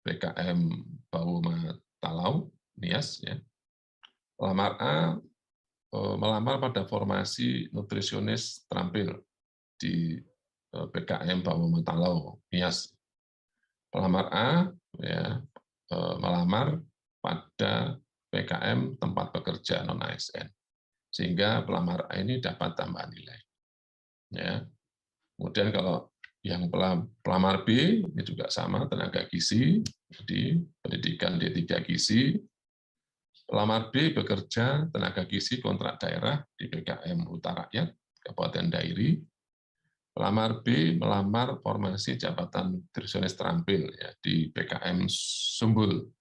PKM Bawoma Talau, Nias ya. Pelamar A melamar pada formasi nutrisionis terampil di PKM Bawoma Talau, Nias. Pelamar A ya, melamar pada PKM tempat bekerja non ASN, sehingga pelamar A ini dapat tambahan nilai. Ya. Kemudian kalau yang pelamar B ini juga sama, tenaga gizi, jadi pendidikan D3 gizi. Pelamar B bekerja tenaga gizi kontrak daerah di PKM Huta Rakyat, Kabupaten Dairi. Pelamar B melamar formasi jabatan nutrisionis terampil ya, di PKM Sumbul,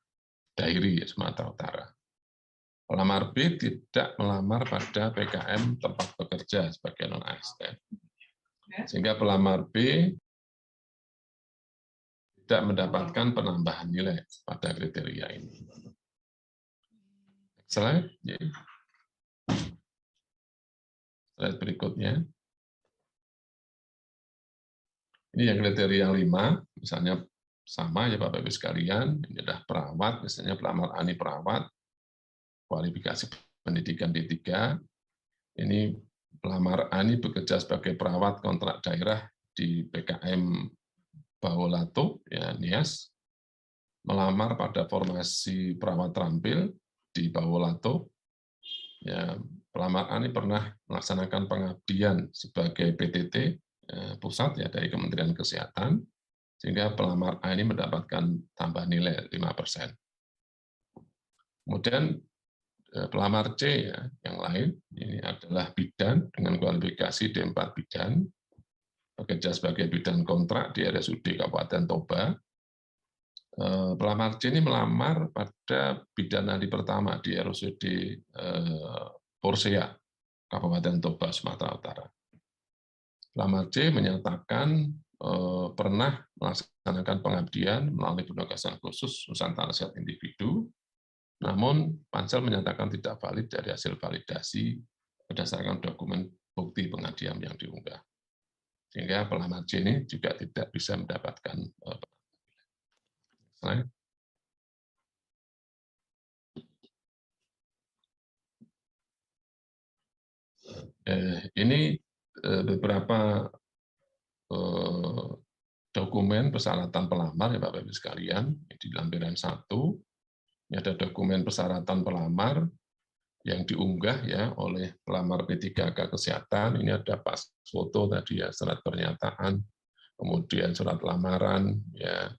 Dairi, Sumatera Utara. Pelamar B tidak melamar pada PKM tempat bekerja sebagai non-ASN. Sehingga pelamar B tidak mendapatkan penambahan nilai pada kriteria ini. Slide berikutnya. Ini yang kriteria yang 5, misalnya sama ya Bapak Ibu sekalian, ini adalah perawat, misalnya pelamar A ini perawat, kualifikasi pendidikan D3, ini pelamar A ini bekerja sebagai perawat kontrak daerah di PKM Bawolato, ya, Nias, melamar pada formasi perawat terampil di Bawolato. Ya, pelamar A ini pernah melaksanakan pengabdian sebagai PTT pusat ya dari Kementerian Kesehatan, sehingga pelamar A ini mendapatkan tambahan nilai 5%. Kemudian pelamar C ya, yang lain ini adalah bidan dengan kualifikasi D4 bidan, bekerja sebagai bidan kontrak di RSUD Kabupaten Toba. Pelamar C ini melamar pada bidan ahli pertama di RSUD Porsea, Kabupaten Toba, Sumatera Utara. Pelamar C menyatakan pernah melaksanakan pengabdian melalui penugasan khusus Nusantara Sehat Individu, namun Pansel menyatakan tidak valid dari hasil validasi berdasarkan dokumen bukti pengabdian yang diunggah. Sehingga pelamar C ini juga tidak bisa mendapatkan slide. Ini beberapa dokumen persyaratan pelamar ya Bapak Ibu sekalian di lampiran 1. Ini ada dokumen persyaratan pelamar yang diunggah ya oleh pelamar P3K Kesehatan. Ini ada pas foto tadi ya, surat pernyataan, kemudian surat lamaran ya,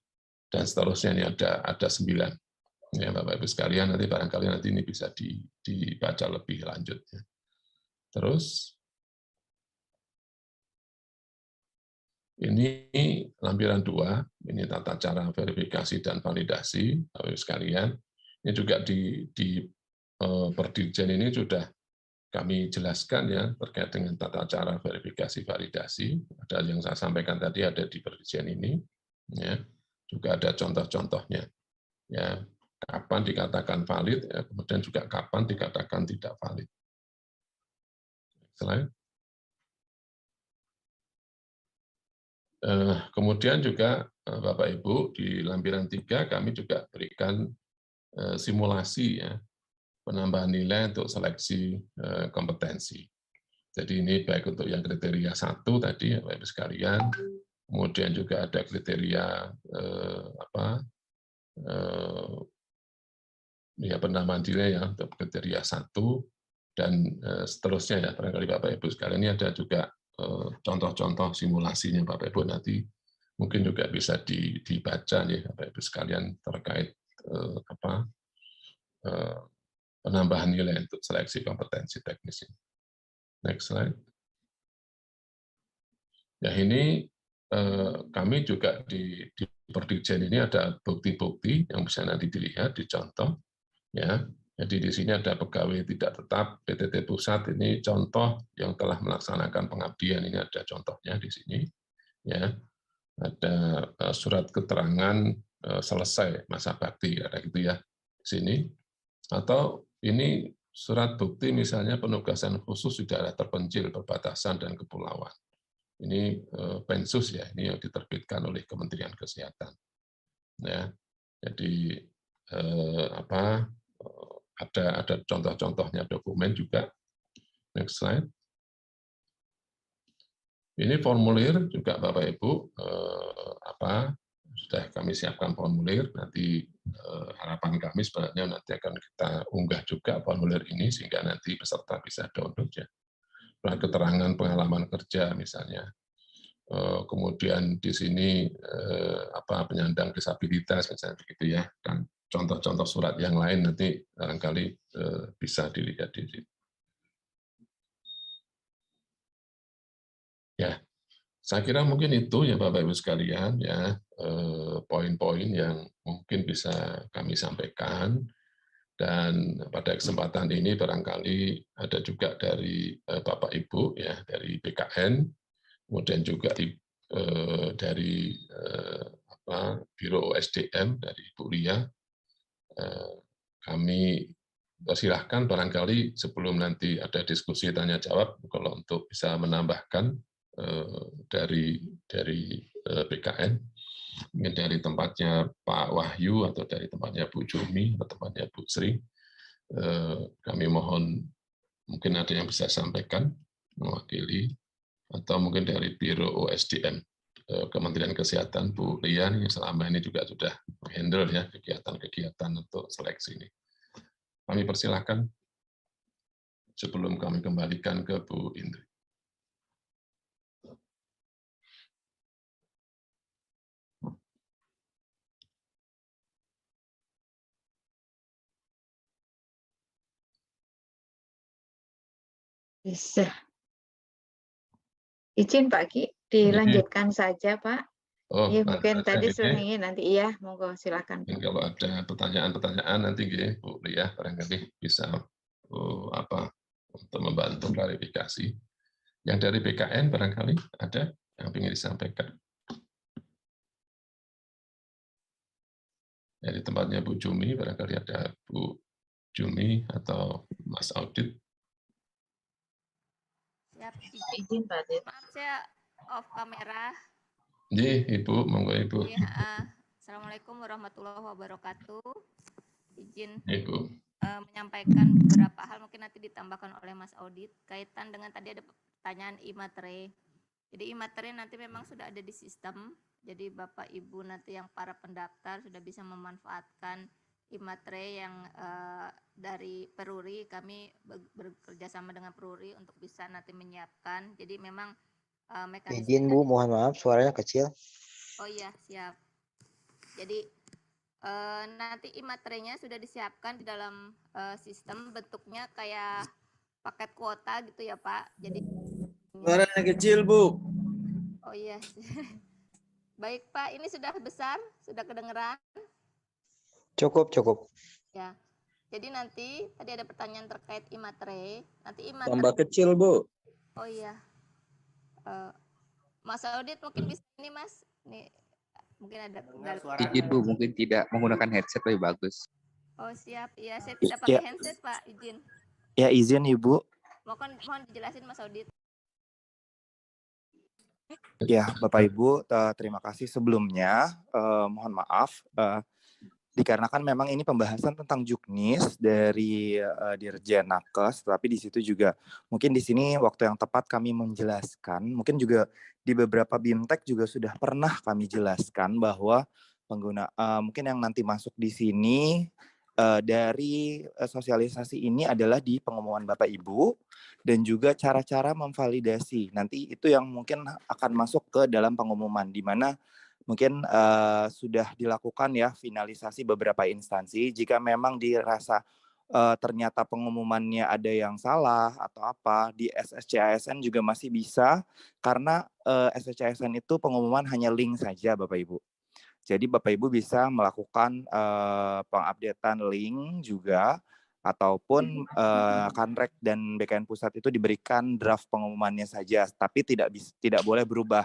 dan seterusnya. Ini ada 9 ya Bapak Ibu sekalian, nanti barangkali nanti ini bisa dibaca lebih lanjut ya. Terus ini lampiran 2, ini tata cara verifikasi dan validasi Bapak Ibu sekalian. Ini juga di Perdirjen ini sudah kami jelaskan ya terkait dengan tata cara verifikasi validasi. Ada yang saya sampaikan tadi ada di Perdirjen ini, ya. Juga ada contoh-contohnya. Ya, kapan dikatakan valid, ya, kemudian juga kapan dikatakan tidak valid. Slide. Kemudian juga Bapak Ibu di lampiran 3 kami juga berikan simulasi ya penambahan nilai untuk seleksi kompetensi. Jadi ini baik untuk yang kriteria 1 tadi, Bapak Ibu sekalian, kemudian juga ada kriteria ya penambahan nilai ya untuk kriteria 1 dan seterusnya ya, barangkali Bapak Ibu sekalian. Ini ada juga contoh-contoh simulasinya Bapak Ibu, nanti mungkin juga bisa dibaca nih Bapak Ibu sekalian terkait penambahan nilai untuk seleksi kompetensi teknis ini. Next slide. Ya ini kami juga di Perdikjen ini ada bukti-bukti yang bisa nanti dilihat, dicontoh. Ya, jadi di sini ada pegawai tidak tetap PTT Pusat, ini contoh yang telah melaksanakan pengabdian, ini ada contohnya di sini. Ya, ada surat keterangan selesai masa bakti, ada gitu ya di sini. Atau ini surat bukti misalnya penugasan khusus di daerah terpencil, perbatasan dan kepulauan. Ini Pensus ya, ini yang diterbitkan oleh Kementerian Kesehatan. Ya, jadi ada contoh-contohnya dokumen juga. Next slide. Ini formulir juga Bapak Ibu, sudah kami siapkan formulir. Nanti harapan kami sebenarnya nanti akan kita unggah juga formulir ini sehingga nanti peserta bisa download ya. Keterangan pengalaman kerja misalnya. Kemudian di sini penyandang disabilitas misalnya begitu ya, dan contoh-contoh surat yang lain nanti barangkali bisa dilihat di sini. Ya, saya kira mungkin itu ya Bapak Ibu sekalian ya, poin-poin yang mungkin bisa kami sampaikan. Dan pada kesempatan ini barangkali ada juga dari Bapak Ibu ya, dari BKN, kemudian juga dari Biro OSDM dari Ibu Lia. Kami silahkan barangkali sebelum nanti ada diskusi tanya jawab, kalau untuk bisa menambahkan dari BKN, mungkin dari tempatnya Pak Wahyu atau dari tempatnya Bu Jumi atau tempatnya Bu Sri, kami mohon mungkin ada yang bisa sampaikan mewakili, atau mungkin dari Biro OSDM Kementerian Kesehatan Bu Lian yang selama ini juga sudah handle ya kegiatan-kegiatan untuk seleksi ini. Kami persilahkan sebelum kami kembalikan ke Bu Indri. Bisa. Izin Pak Ki, dilanjutkan saja Pak. Oh, mungkin tadi selengin nanti iya, monggo silakan. Kalau ada pertanyaan-pertanyaan nanti Bu Lia barangkali bisa untuk membantu klarifikasi. Yang dari BKN barangkali ada yang ingin disampaikan. Dari tempatnya Bu Jumi barangkali ada Bu Jumi atau Mas Audit. Siap, izin Pak. Maaf saya off kamera. Iya, Ibu, monggo Ibu. Ya, Assalamualaikum warahmatullahi wabarakatuh. Izin Ibu menyampaikan beberapa hal mungkin nanti ditambahkan oleh Mas Audit kaitan dengan tadi ada pertanyaan e-materai. Jadi e-materai nanti memang sudah ada di sistem. Jadi Bapak Ibu nanti yang para pendaftar sudah bisa memanfaatkan e-materai yang dari Peruri, kami bekerja sama dengan Peruri untuk bisa nanti menyiapkan. Jadi memang mekanisme. Izin Bu, mohon maaf suaranya kecil. Oh iya, siap. Jadi nanti e-materainya sudah disiapkan di dalam sistem, bentuknya kayak paket kuota gitu ya Pak. Jadi suaranya kecil Bu. Oh iya. Baik Pak, ini sudah besar, sudah kedengeran? Cukup. Ya. Jadi nanti tadi ada pertanyaan terkait e-materai. Nanti Tambah kecil Bu. Oh iya. Mas Audit mungkin bisa ini Mas. Nih mungkin ada izin Bu, mungkin tidak menggunakan headset lebih bagus. Oh siap. Iya, saya tidak pakai handset Pak, izin. Ya izin Ibu. Mohon dijelasin Mas Audit. Ya, Bapak Ibu, terima kasih sebelumnya. Mohon maaf, dikarenakan memang ini pembahasan tentang juknis dari Dirjen Nakes, tapi di situ juga mungkin di sini waktu yang tepat kami menjelaskan, mungkin juga di beberapa BIMTEK juga sudah pernah kami jelaskan bahwa mungkin yang nanti masuk di sini dari sosialisasi ini adalah di pengumuman Bapak Ibu dan juga cara-cara memvalidasi. Nanti itu yang mungkin akan masuk ke dalam pengumuman, di mana mungkin sudah dilakukan ya finalisasi beberapa instansi. Jika memang dirasa ternyata pengumumannya ada yang salah atau apa, di SSCASN juga masih bisa, karena SSCASN itu pengumuman hanya link saja Bapak Ibu. Jadi Bapak Ibu bisa melakukan pengupdatean link juga, ataupun Kanrek dan BKN Pusat itu diberikan draft pengumumannya saja, tapi tidak boleh berubah.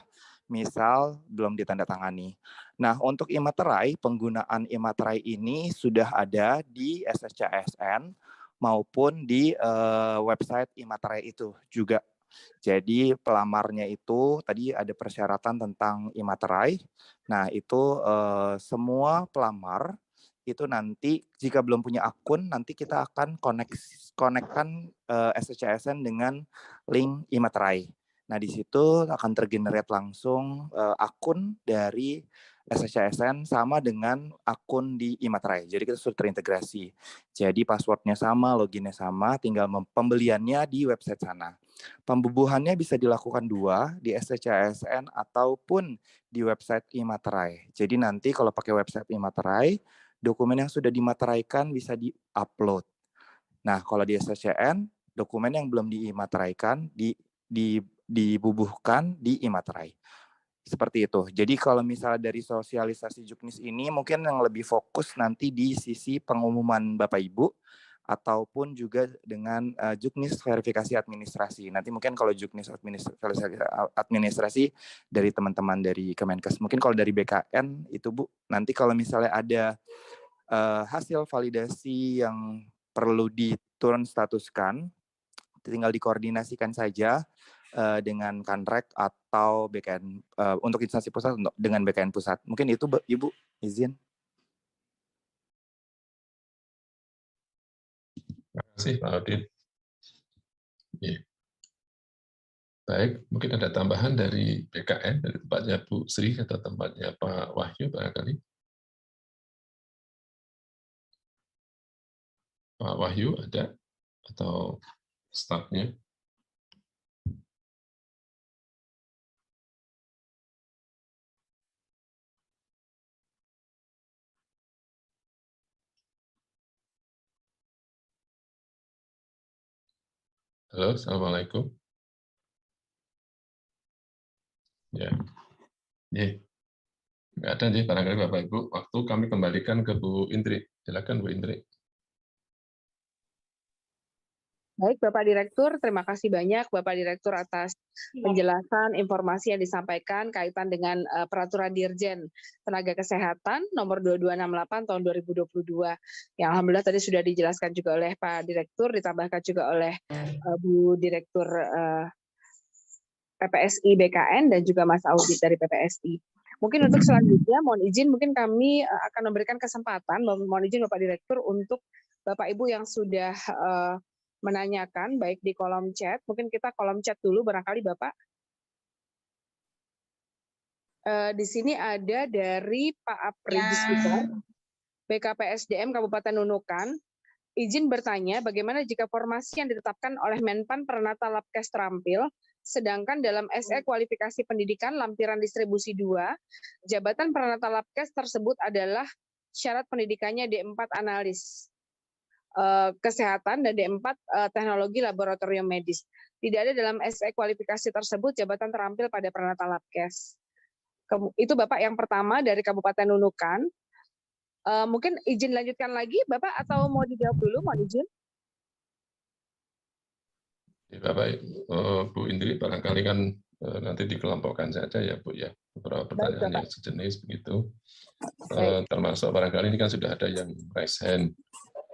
Misal belum ditandatangani. Nah, untuk imaterai, penggunaan imaterai ini sudah ada di SSCASN maupun di website imaterai itu juga. Jadi pelamarnya itu tadi ada persyaratan tentang imaterai. Nah, itu semua pelamar itu nanti jika belum punya akun, nanti kita akan konekkan SSCASN dengan link imaterai. Nah, di situ akan tergenerate langsung akun dari SSCASN sama dengan akun di imaterai. Jadi kita sudah terintegrasi. Jadi passwordnya sama, loginnya sama, tinggal pembeliannya di website sana. Pembubuhannya bisa dilakukan dua, di SSCASN ataupun di website imaterai. Jadi nanti kalau pakai website imaterai, dokumen yang sudah dimateraikan bisa di-upload. Nah, kalau di SSCN, dokumen yang belum dimateraikan dibubuhkan di imaterai. Seperti itu. Jadi kalau misalnya dari sosialisasi juknis ini mungkin yang lebih fokus nanti di sisi pengumuman Bapak Ibu ataupun juga dengan juknis verifikasi administrasi. Nanti mungkin kalau juknis administrasi dari teman-teman dari Kemenkes. Mungkin kalau dari BKN itu Bu, nanti kalau misalnya ada hasil validasi yang perlu diturun statuskan, tinggal dikoordinasikan saja dengan Kanrek atau BKN untuk instansi pusat dengan BKN pusat. Mungkin itu Ibu izin. Terima kasih Pak Audit. Ya. Baik, mungkin ada tambahan dari BKN, dari tempatnya Bu Sri atau tempatnya Pak Wahyu barangkali. Pak Wahyu ada atau stafnya? Halo, Assalamualaikum. Ya, nggak ada nih barangkali Bapak Ibu. Waktu kami kembalikan ke Bu Indri. Silakan Bu Indri. Baik, Bapak Direktur, terima kasih banyak Bapak Direktur atas penjelasan informasi yang disampaikan kaitan dengan Peraturan Dirjen Tenaga Kesehatan nomor 2268 tahun 2022. Yang alhamdulillah tadi sudah dijelaskan juga oleh Pak Direktur, ditambahkan juga oleh Bu Direktur PPSI BKN dan juga Mas Audit dari PPSI. Mungkin untuk selanjutnya, mohon izin, mungkin kami akan memberikan kesempatan, mohon izin Bapak Direktur, untuk Bapak Ibu yang sudah menanyakan, baik di kolom chat, mungkin kita kolom chat dulu barangkali Bapak. Di sini ada dari Pak Apri Disputer, BKPSDM Kabupaten Nunukan, izin bertanya bagaimana jika formasi yang ditetapkan oleh Menpan Pranata Labkes terampil, sedangkan dalam SE kualifikasi pendidikan lampiran distribusi 2, jabatan Pranata Labkes tersebut adalah syarat pendidikannya D4 analis kesehatan dan D4 teknologi laboratorium medis. Tidak ada dalam SE kualifikasi tersebut jabatan terampil pada Pranata Labkes. Itu Bapak yang pertama dari Kabupaten Nunukan. Mungkin izin lanjutkan lagi Bapak atau mau dijawab dulu, mohon izin. Ya, Bapak, Bu Indri barangkali kan nanti dikelompokkan saja ya Bu ya. Beberapa pertanyaan yang sejenis begitu. Termasuk barangkali ini kan sudah ada yang raise hand.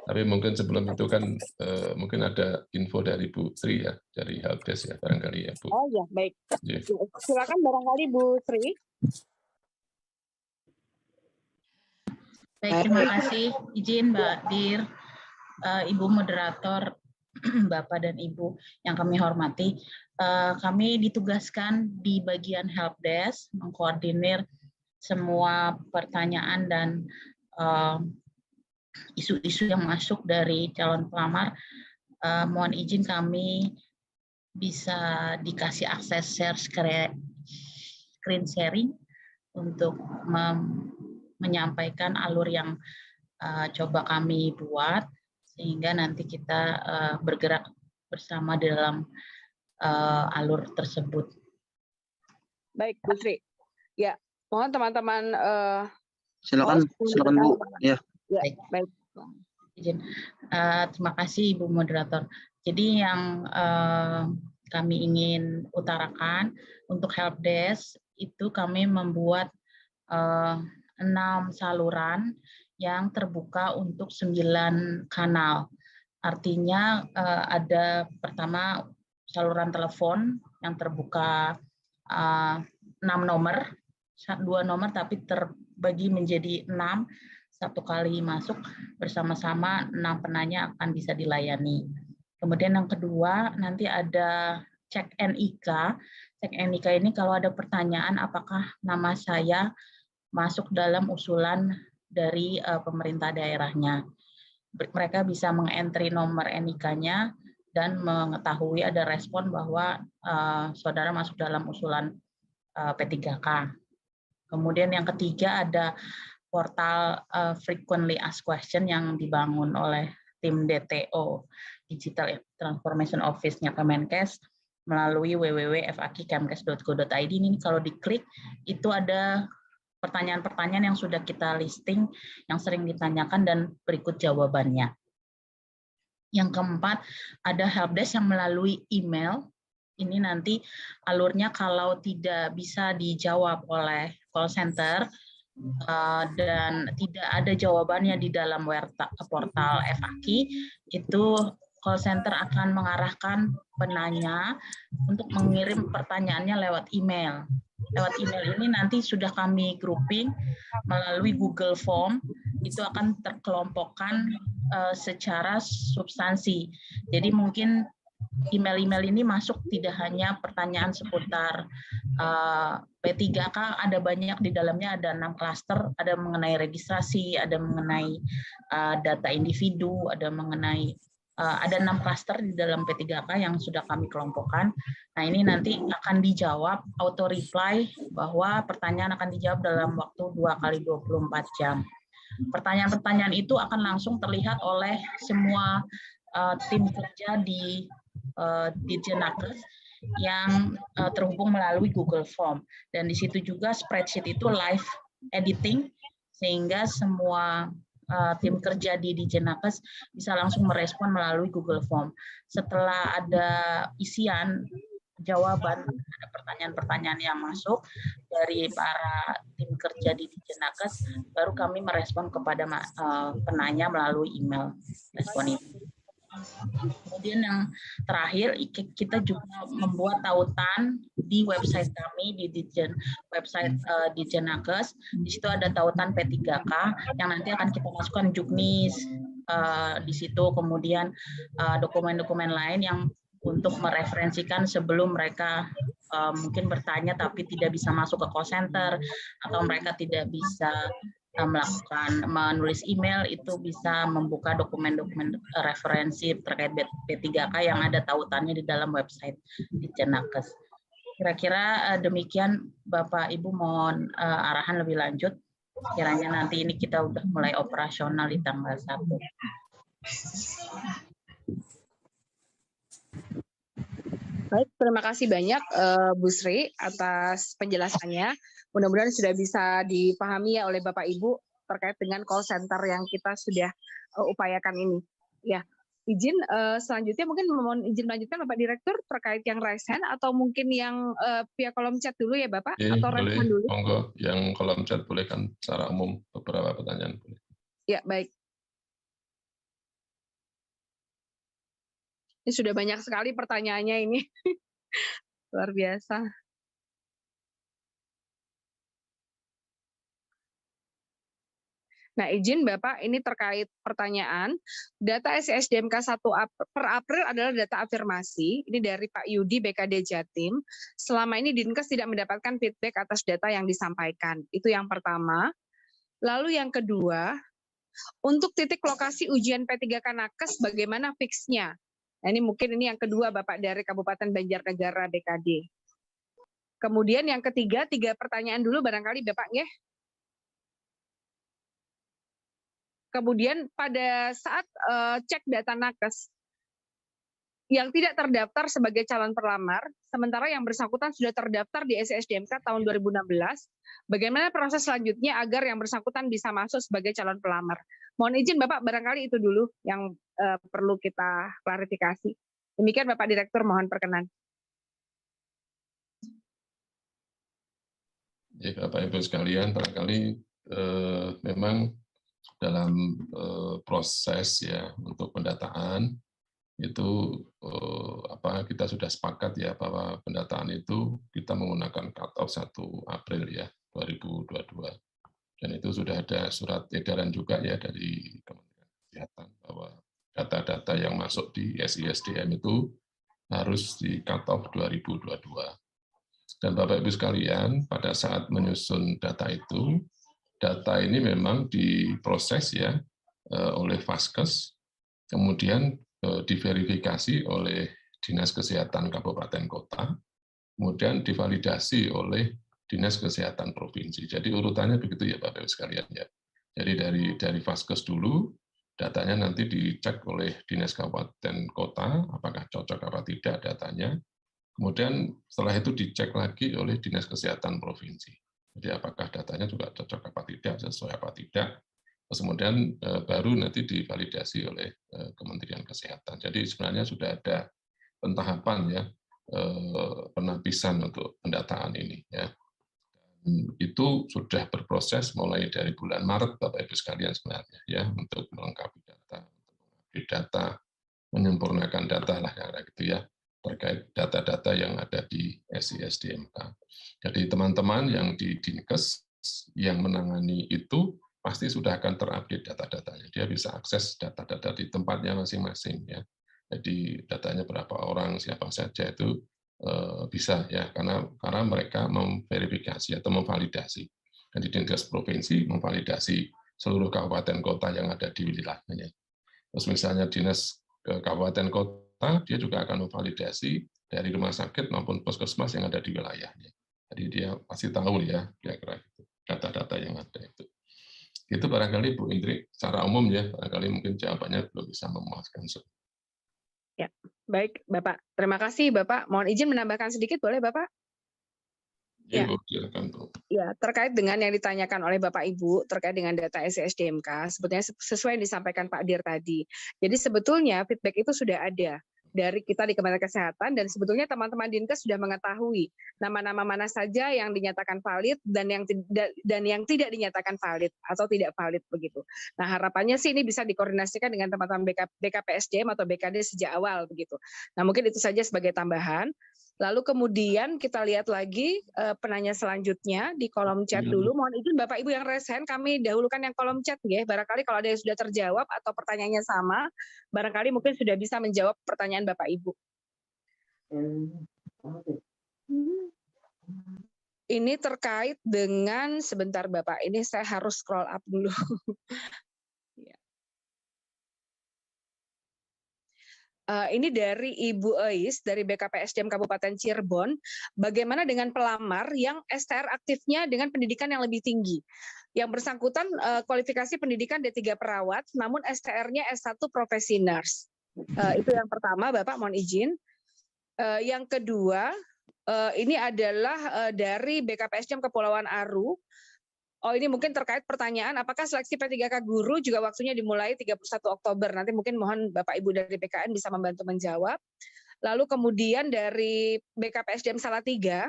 Tapi mungkin sebelum itu kan mungkin ada info dari Bu Sri ya, dari Helpdesk ya barangkali ya Bu. Oh ya, baik. Yeah. Silakan barangkali Bu Sri. Baik, terima kasih. Izin Mbak Dir, Ibu Moderator, Bapak dan Ibu yang kami hormati. Kami ditugaskan di bagian helpdesk mengkoordinir semua pertanyaan dan isu-isu yang masuk dari calon pelamar. Mohon izin kami bisa dikasih akses share screen sharing untuk menyampaikan alur yang coba kami buat, sehingga nanti kita bergerak bersama dalam alur tersebut. Baik, Bu Sri. Ya, mohon teman-teman silakan Bu. Ya. Ya, baik. Izin. Terima kasih Ibu Moderator. Jadi yang kami ingin utarakan untuk helpdesk itu kami membuat 6 saluran yang terbuka untuk 9 kanal. Artinya ada pertama saluran telepon yang terbuka 6 nomor, 2 nomor tapi terbagi menjadi 6. Satu kali masuk bersama-sama 6 penanya akan bisa dilayani. Kemudian yang kedua nanti ada cek NIK. Cek NIK ini kalau ada pertanyaan apakah nama saya masuk dalam usulan dari pemerintah daerahnya. Mereka bisa mengentry nomor NIK-nya dan mengetahui ada respon bahwa saudara masuk dalam usulan P3K. Kemudian yang ketiga ada portal frequently asked question yang dibangun oleh tim DTO Digital Transformation Office-nya Kemenkes melalui www.fakikemkes.go.id. Ini kalau diklik itu ada pertanyaan-pertanyaan yang sudah kita listing yang sering ditanyakan dan berikut jawabannya. Yang keempat ada helpdesk yang melalui email. Ini nanti alurnya kalau tidak bisa dijawab oleh call center dan tidak ada jawabannya di dalam portal FAQ, itu call center akan mengarahkan penanya untuk mengirim pertanyaannya lewat email. Lewat email ini nanti sudah kami grouping melalui Google Form, itu akan terkelompokkan secara substansi. Jadi mungkin email-email ini masuk tidak hanya pertanyaan seputar P3K, ada banyak di dalamnya, ada 6 klaster, ada mengenai registrasi, ada mengenai data individu, ada mengenai ada 6 klaster di dalam P3K yang sudah kami kelompokkan. Nah ini nanti akan dijawab auto reply bahwa pertanyaan akan dijawab dalam waktu 2x24 jam. Pertanyaan-pertanyaan itu akan langsung terlihat oleh semua tim kerja di Dirjenakes yang terhubung melalui Google Form, dan di situ juga spreadsheet itu live editing sehingga semua tim kerja di Dirjenakes bisa langsung merespon melalui Google Form. Setelah ada isian jawaban ada pertanyaan-pertanyaan yang masuk dari para tim kerja di Dirjenakes, baru kami merespon kepada penanya melalui email respon itu. Kemudian yang terakhir kita juga membuat tautan di website kami di website Dirjenakes. Di situ ada tautan P3K yang nanti akan kita masukkan juknis di situ, kemudian dokumen-dokumen lain yang untuk mereferensikan sebelum mereka mungkin bertanya tapi tidak bisa masuk ke call center atau mereka tidak bisa melakukan menulis email, itu bisa membuka dokumen-dokumen referensi terkait P3K yang ada tautannya di dalam website Dirjenakes. Kira-kira demikian Bapak Ibu, mohon arahan lebih lanjut. Kiranya nanti ini kita udah mulai operasional di tanggal 1. Baik, terima kasih banyak Bu Sri atas penjelasannya. Mudah-mudahan sudah bisa dipahami ya oleh Bapak Ibu terkait dengan call center yang kita sudah upayakan ini. Ya, izin selanjutnya mungkin mohon izin melanjutkan Bapak Direktur terkait yang raise hand atau mungkin yang via kolom chat dulu ya Bapak, atau boleh, respon dulu. Monggo, yang kolom chat boleh kan secara umum beberapa pertanyaan boleh. Ya, baik. Ini sudah banyak sekali pertanyaannya ini. Luar biasa. Nah, izin Bapak, ini terkait pertanyaan. Data SISDMK 1 per April adalah data afirmasi. Ini dari Pak Yudi, BKD Jatim. Selama ini Dinkes tidak mendapatkan feedback atas data yang disampaikan. Itu yang pertama. Lalu yang kedua, untuk titik lokasi ujian P3K Nakes, bagaimana fixnya? Nah, ini mungkin ini yang kedua Bapak dari Kabupaten Banjarnegara BKD. Kemudian yang ketiga, 3 pertanyaan dulu barangkali Bapak ya. Kemudian pada saat cek data nakes yang tidak terdaftar sebagai calon pelamar, sementara yang bersangkutan sudah terdaftar di SISDMK tahun 2016, bagaimana proses selanjutnya agar yang bersangkutan bisa masuk sebagai calon pelamar? Mohon izin Bapak, barangkali itu dulu yang perlu kita klarifikasi. Demikian Bapak Direktur, mohon perkenan. Ya, Bapak Ibu sekalian, barangkali memang dalam proses ya untuk pendataan itu kita sudah sepakat ya bahwa pendataan itu kita menggunakan cut-off 1 April ya 2022, dan itu sudah ada surat edaran juga ya dari Kementerian Kesehatan bahwa data-data yang masuk di SISDM itu harus di cut-off 2022. Dan Bapak Ibu sekalian, pada saat menyusun data itu, data ini memang diproses ya oleh Vaskes, kemudian diverifikasi oleh Dinas Kesehatan Kabupaten Kota, kemudian divalidasi oleh Dinas Kesehatan Provinsi. Jadi urutannya begitu ya Bapak Ibu sekalian ya. Jadi dari Vaskes dulu, datanya nanti dicek oleh Dinas Kabupaten Kota, apakah cocok apa tidak datanya. Kemudian setelah itu dicek lagi oleh Dinas Kesehatan Provinsi. Jadi apakah datanya juga cocok apa tidak, sesuai apa tidak. Terus kemudian baru nanti divalidasi oleh Kementerian Kesehatan. Jadi sebenarnya sudah ada pentahapan ya, penapisan untuk pendataan ini ya. Itu sudah berproses mulai dari bulan Maret Bapak Ibu sekalian sebenarnya ya, untuk melengkapi data, menyempurnakan data lah kayak gitu ya, terkait data-data yang ada di SISDMK. Jadi teman-teman yang di Dinkes yang menangani itu pasti sudah akan terupdate data-datanya. Dia bisa akses data-data di tempatnya masing-masing ya. Jadi datanya berapa orang, siapa saja itu bisa ya, karena mereka memverifikasi atau memvalidasi. Dan di Dinkes Provinsi memvalidasi seluruh kabupaten kota yang ada di wilayahnya. Terus misalnya Dinas Kabupaten Kota, dia juga akan memvalidasi dari rumah sakit maupun puskesmas yang ada di wilayahnya. Jadi dia pasti tahu ya kira-kira data-data yang ada itu. Itu barangkali Bu Indri, secara umum ya, barangkali mungkin jawabannya belum bisa memuaskan. Ya, baik Bapak. Terima kasih Bapak. Mohon izin menambahkan sedikit, boleh Bapak? Ya, Bu, silakan Bu. Ya, terkait dengan yang ditanyakan oleh Bapak Ibu terkait dengan data SISDMK, sebetulnya sesuai yang disampaikan Pak Dir tadi. Jadi sebetulnya feedback itu sudah ada dari kita di Kementerian Kesehatan, dan sebetulnya teman-teman Dinkes sudah mengetahui nama-nama mana saja yang dinyatakan valid dan yang tidak dinyatakan valid atau tidak valid begitu. Nah, harapannya sih ini bisa dikoordinasikan dengan teman-teman BKPSDM atau BKD sejak awal begitu. Nah, mungkin itu saja sebagai tambahan. Lalu kemudian kita lihat lagi penanya selanjutnya di kolom chat dulu. Mohon izin Bapak Ibu yang raise hand, kami dahulukan yang kolom chat ya. Barangkali kalau ada yang sudah terjawab atau pertanyaannya sama, barangkali mungkin sudah bisa menjawab pertanyaan Bapak Ibu. Ini terkait dengan, sebentar Bapak, ini saya harus scroll up dulu. Ini dari Ibu Eis dari BKPSDM Kabupaten Cirebon. Bagaimana dengan pelamar yang STR aktifnya dengan pendidikan yang lebih tinggi? Yang bersangkutan kualifikasi pendidikan D3 perawat, namun STR-nya S1 profesi nurse. Itu yang pertama, Bapak, mohon izin. Yang kedua, ini adalah dari BKPSDM Kepulauan Aru. Oh, ini mungkin terkait pertanyaan, apakah seleksi P3K guru juga waktunya dimulai 31 Oktober? Nanti mungkin mohon Bapak Ibu dari BKN bisa membantu menjawab. Lalu kemudian dari BKPSDM Salatiga,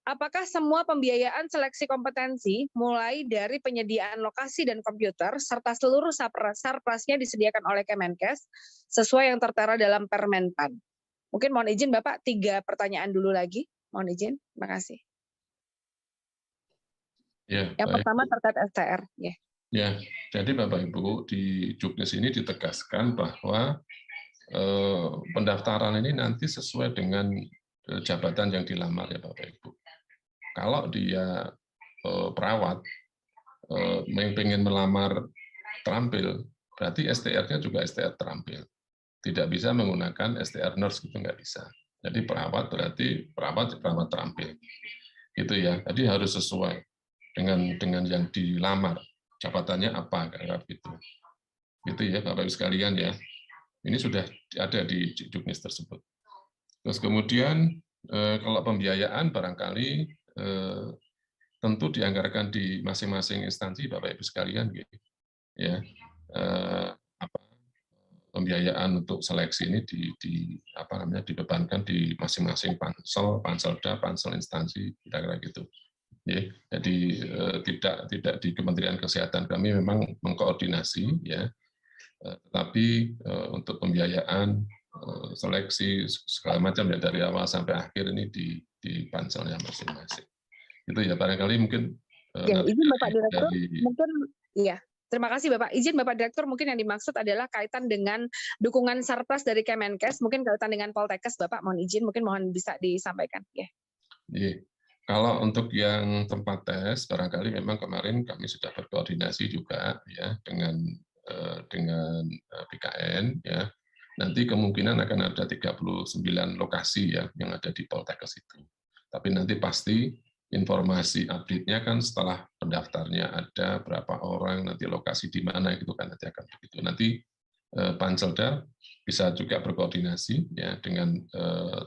apakah semua pembiayaan seleksi kompetensi mulai dari penyediaan lokasi dan komputer serta seluruh sarprasnya disediakan oleh Kemenkes sesuai yang tertera dalam Permenpan? Mungkin mohon izin Bapak, 3 pertanyaan dulu lagi. Mohon izin, terima kasih. Ya, yang baik. pertama terkait STR. Ya, jadi Bapak Ibu di Juknis ini ditegaskan bahwa pendaftaran ini nanti sesuai dengan jabatan yang dilamar ya Bapak Ibu. Kalau dia perawat pengen melamar terampil, berarti STR-nya juga STR terampil. Tidak bisa menggunakan STR nurse, itu nggak bisa. Jadi perawat berarti perawat terampil. Gitu ya. Jadi harus sesuai dengan yang dilamar. Jabatannya apa kayak gitu. Gitu ya Bapak Ibu sekalian ya. Ini sudah ada di Juknis tersebut. Terus kemudian kalau pembiayaan barangkali tentu dianggarkan di masing-masing instansi Bapak Ibu sekalian gitu. Ya. Pembiayaan untuk seleksi ini dibebankan di masing-masing pansel, panselda, pansel instansi, kira-kira gitu. Ya, jadi tidak di Kementerian Kesehatan kami memang mengkoordinasi ya, tetapi untuk pembiayaan, seleksi segala macam ya dari awal sampai akhir ini di panselnya masing-masing. Itu ya barangkali mungkin. Ya, izin Bapak Direktur, mungkin ya. Terima kasih Bapak. Izin Bapak Direktur, mungkin yang dimaksud adalah kaitan dengan dukungan Sarpras dari Kemenkes, mungkin kaitan dengan Poltekkes, Bapak mohon izin, mungkin mohon bisa disampaikan. Ya. Iya. Kalau untuk yang tempat tes, barangkali memang kemarin kami sudah berkoordinasi juga ya dengan BKN ya. Nanti kemungkinan akan ada 39 lokasi ya yang ada di Poltekkes itu. Tapi nanti pasti informasi update-nya kan setelah pendaftarnya ada berapa orang, nanti lokasi di mana gitu kan nanti akan begitu. Nanti Panselda bisa juga berkoordinasi ya dengan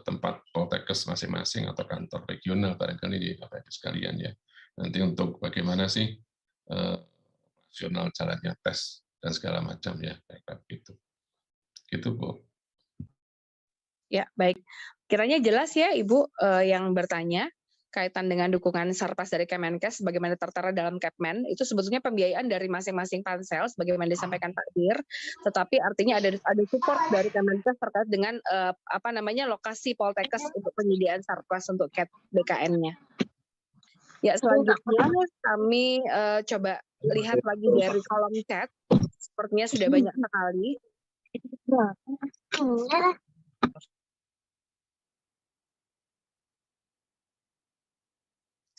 tempat Poltekkes masing-masing atau kantor regional barangkali di Bapak Ibu sekalian ya. Nanti untuk bagaimana sih operasional jalannya tes dan segala macam ya kayak gitu. Gitu Bu. Ya, baik. Kiranya jelas ya Ibu yang bertanya kaitan dengan dukungan Sarpras dari Kemenkes sebagaimana tertera dalam Kepmen, itu sebetulnya pembiayaan dari masing-masing pansel sebagaimana disampaikan Pak Dir, tetapi artinya ada support dari Kemenkes terkait dengan lokasi Poltekkes untuk penyediaan Sarpras untuk BKN-nya. Ya, selanjutnya kami coba lihat lagi dari kolom chat, sepertinya sudah banyak sekali.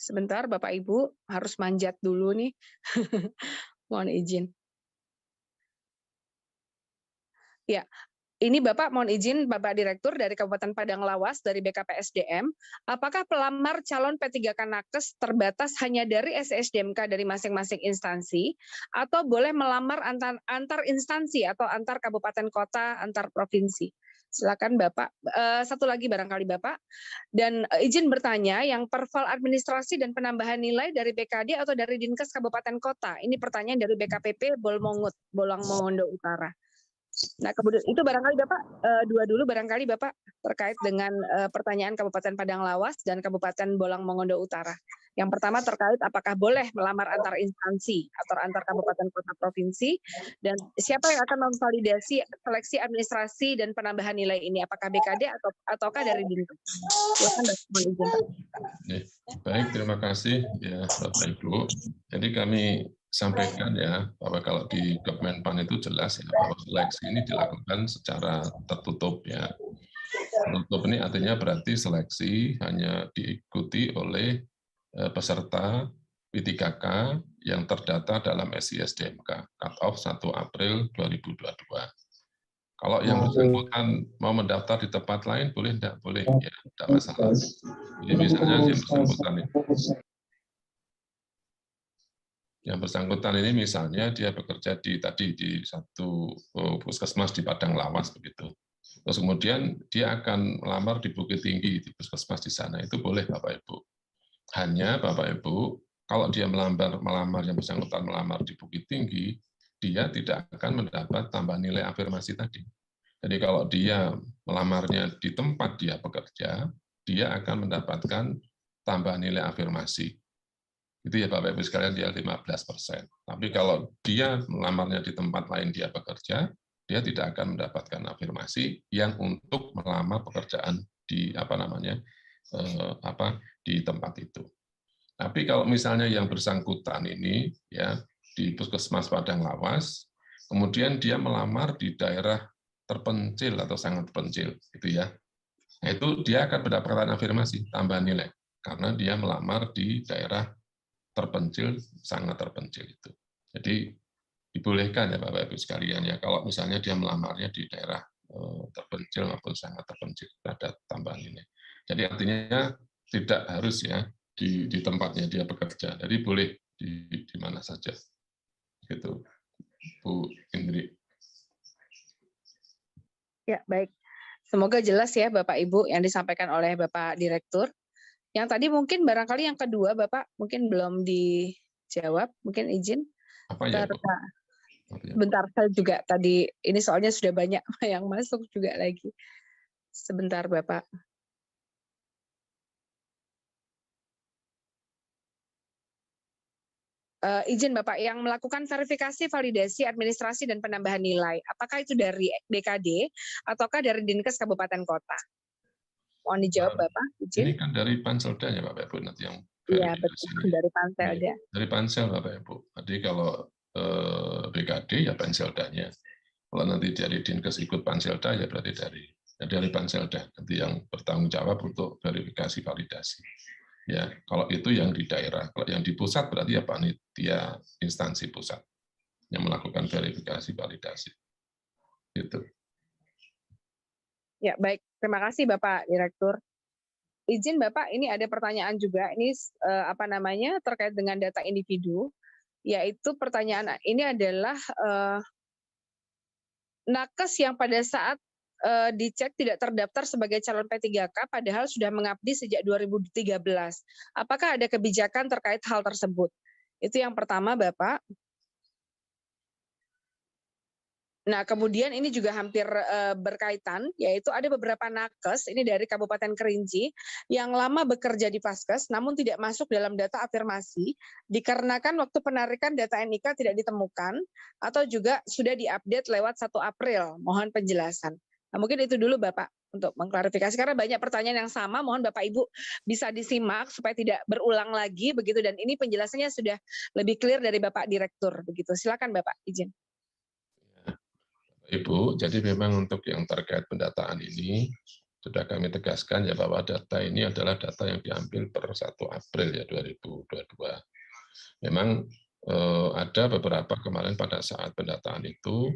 Sebentar, Bapak Ibu harus manjat dulu nih. Mohon izin. Ya, ini Bapak mohon izin Bapak Direktur dari Kabupaten Padang Lawas dari BKPSDM. Apakah pelamar calon P3K Nakes terbatas hanya dari SSDMK dari masing-masing instansi atau boleh melamar antar instansi atau antar kabupaten kota, antar provinsi? Silakan Bapak. Satu lagi barangkali Bapak. Dan izin bertanya, yang perval administrasi dan penambahan nilai dari BKD atau dari Dinkes Kabupaten Kota? Ini pertanyaan dari BKPP Bolang Mongondo Utara. Nah, kemudian itu barangkali Bapak, dua dulu barangkali Bapak terkait dengan pertanyaan Kabupaten Padang Lawas dan Kabupaten Bolang Mongondo Utara. Yang pertama terkait apakah boleh melamar antar instansi atau antar kabupaten kota provinsi, dan siapa yang akan memvalidasi seleksi administrasi dan penambahan nilai ini, apakah BKD ataukah dari Dinkes? Silakan Bapak. Baik, terima kasih ya Bapak Ibu. Jadi kami sampaikan ya bahwa kalau di Kemenpan itu jelas ya bahwa seleksi ini dilakukan secara tertutup ya. Tertutup ini artinya berarti seleksi hanya diikuti oleh peserta P3K yang terdata dalam SISDMK cut off 1 April 2022. Kalau yang bersangkutan mau mendaftar di tempat lain boleh enggak? Boleh ya, tidak masalah. Jadi misalnya yang bersangkutan ini misalnya dia bekerja di satu puskesmas di Padang Lawas begitu. Terus kemudian dia akan melamar di Bukit Tinggi di puskesmas di sana, itu boleh Bapak Ibu. Hanya Bapak Ibu, kalau dia melamar yang bersangkutan melamar di Bukit Tinggi, dia tidak akan mendapat tambahan nilai afirmasi tadi. Jadi kalau dia melamarnya di tempat dia bekerja, dia akan mendapatkan tambahan nilai afirmasi. Itu ya Bapak Ibu sekalian, dia 15%. Tapi kalau dia melamarnya di tempat lain dia bekerja, dia tidak akan mendapatkan afirmasi yang untuk melamar pekerjaan di di tempat itu. Tapi kalau misalnya yang bersangkutan ini ya di Puskesmas Padang Lawas, kemudian dia melamar di daerah terpencil atau sangat terpencil, gitu ya. Nah, itu dia akan mendapatkan afirmasi tambahan nilai karena dia melamar di daerah terpencil, sangat terpencil itu. Jadi dibolehkan ya Bapak Ibu sekalian ya, kalau misalnya dia melamarnya di daerah terpencil maupun sangat terpencil, ada tambahan nilai. Jadi artinya tidak harus ya di tempatnya dia bekerja, jadi boleh di mana saja. Gitu, Bu Indri. Ya, baik. Semoga jelas ya Bapak Ibu yang disampaikan oleh Bapak Direktur. Yang tadi mungkin barangkali yang kedua Bapak mungkin belum dijawab, mungkin izin. Apa ya, Bu? Sebentar, saya juga tadi, ini soalnya sudah banyak yang masuk juga lagi. Sebentar Bapak. Izin Bapak, yang melakukan verifikasi, validasi, administrasi, dan penambahan nilai, apakah itu dari BKD ataukah dari Dinkes Kabupaten Kota? Mohon dijawab Bapak, izin. Ini kan dari Panselda ya Bapak Ibu, nanti yang Iya, betul, dari Panselda. Dari Pansel Bapak Ibu. Jadi kalau BKD ya Panseldanya. Kalau nanti dari Dinkes ikut Panselda ya berarti dari Panselda nanti yang bertanggung jawab untuk verifikasi validasi. Ya, kalau itu yang di daerah, kalau yang di pusat berarti ya panitia instansi pusat yang melakukan verifikasi validasi. Gitu. Ya, baik. Terima kasih Bapak Direktur. Izin Bapak, ini ada pertanyaan juga. Ini terkait dengan data individu, yaitu pertanyaan ini adalah nakes yang pada saat dicek tidak terdaftar sebagai calon P3K padahal sudah mengabdi sejak 2013. Apakah ada kebijakan terkait hal tersebut? Itu yang pertama, Bapak. Nah, kemudian ini juga hampir berkaitan, yaitu ada beberapa nakes, ini dari Kabupaten Kerinci, yang lama bekerja di Vaskes, namun tidak masuk dalam data afirmasi, dikarenakan waktu penarikan data NIK tidak ditemukan, atau juga sudah diupdate lewat 1 April. Mohon penjelasan. Nah, mungkin itu dulu Bapak untuk mengklarifikasi karena banyak pertanyaan yang sama, mohon Bapak Ibu bisa disimak supaya tidak berulang lagi begitu, dan ini penjelasannya sudah lebih clear dari Bapak Direktur begitu. Silakan Bapak, izin. Ibu, jadi memang untuk yang terkait pendataan ini sudah kami tegaskan ya bahwa data ini adalah data yang diambil per 1 April ya 2022. Memang ada beberapa kemarin pada saat pendataan itu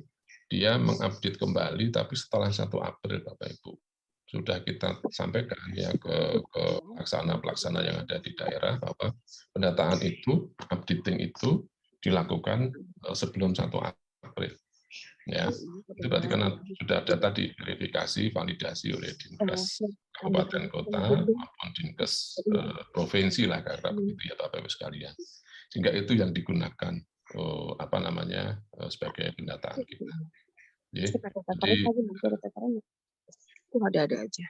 dia mengupdate kembali, tapi setelah 1 April Bapak Ibu. Sudah kita sampaikan ya ke pelaksana yang ada di daerah bahwa pendataan itu, updating itu dilakukan sebelum 1 April. Ya, itu berarti karena sudah ada tadi verifikasi, validasi oleh Dinkes Kabupaten Kota maupun Dinkes Provinsi lah karena begitu ya Bapak Ibu sekalian. Sehingga itu yang digunakan sebagai pendataan kita. Jadi ada aja.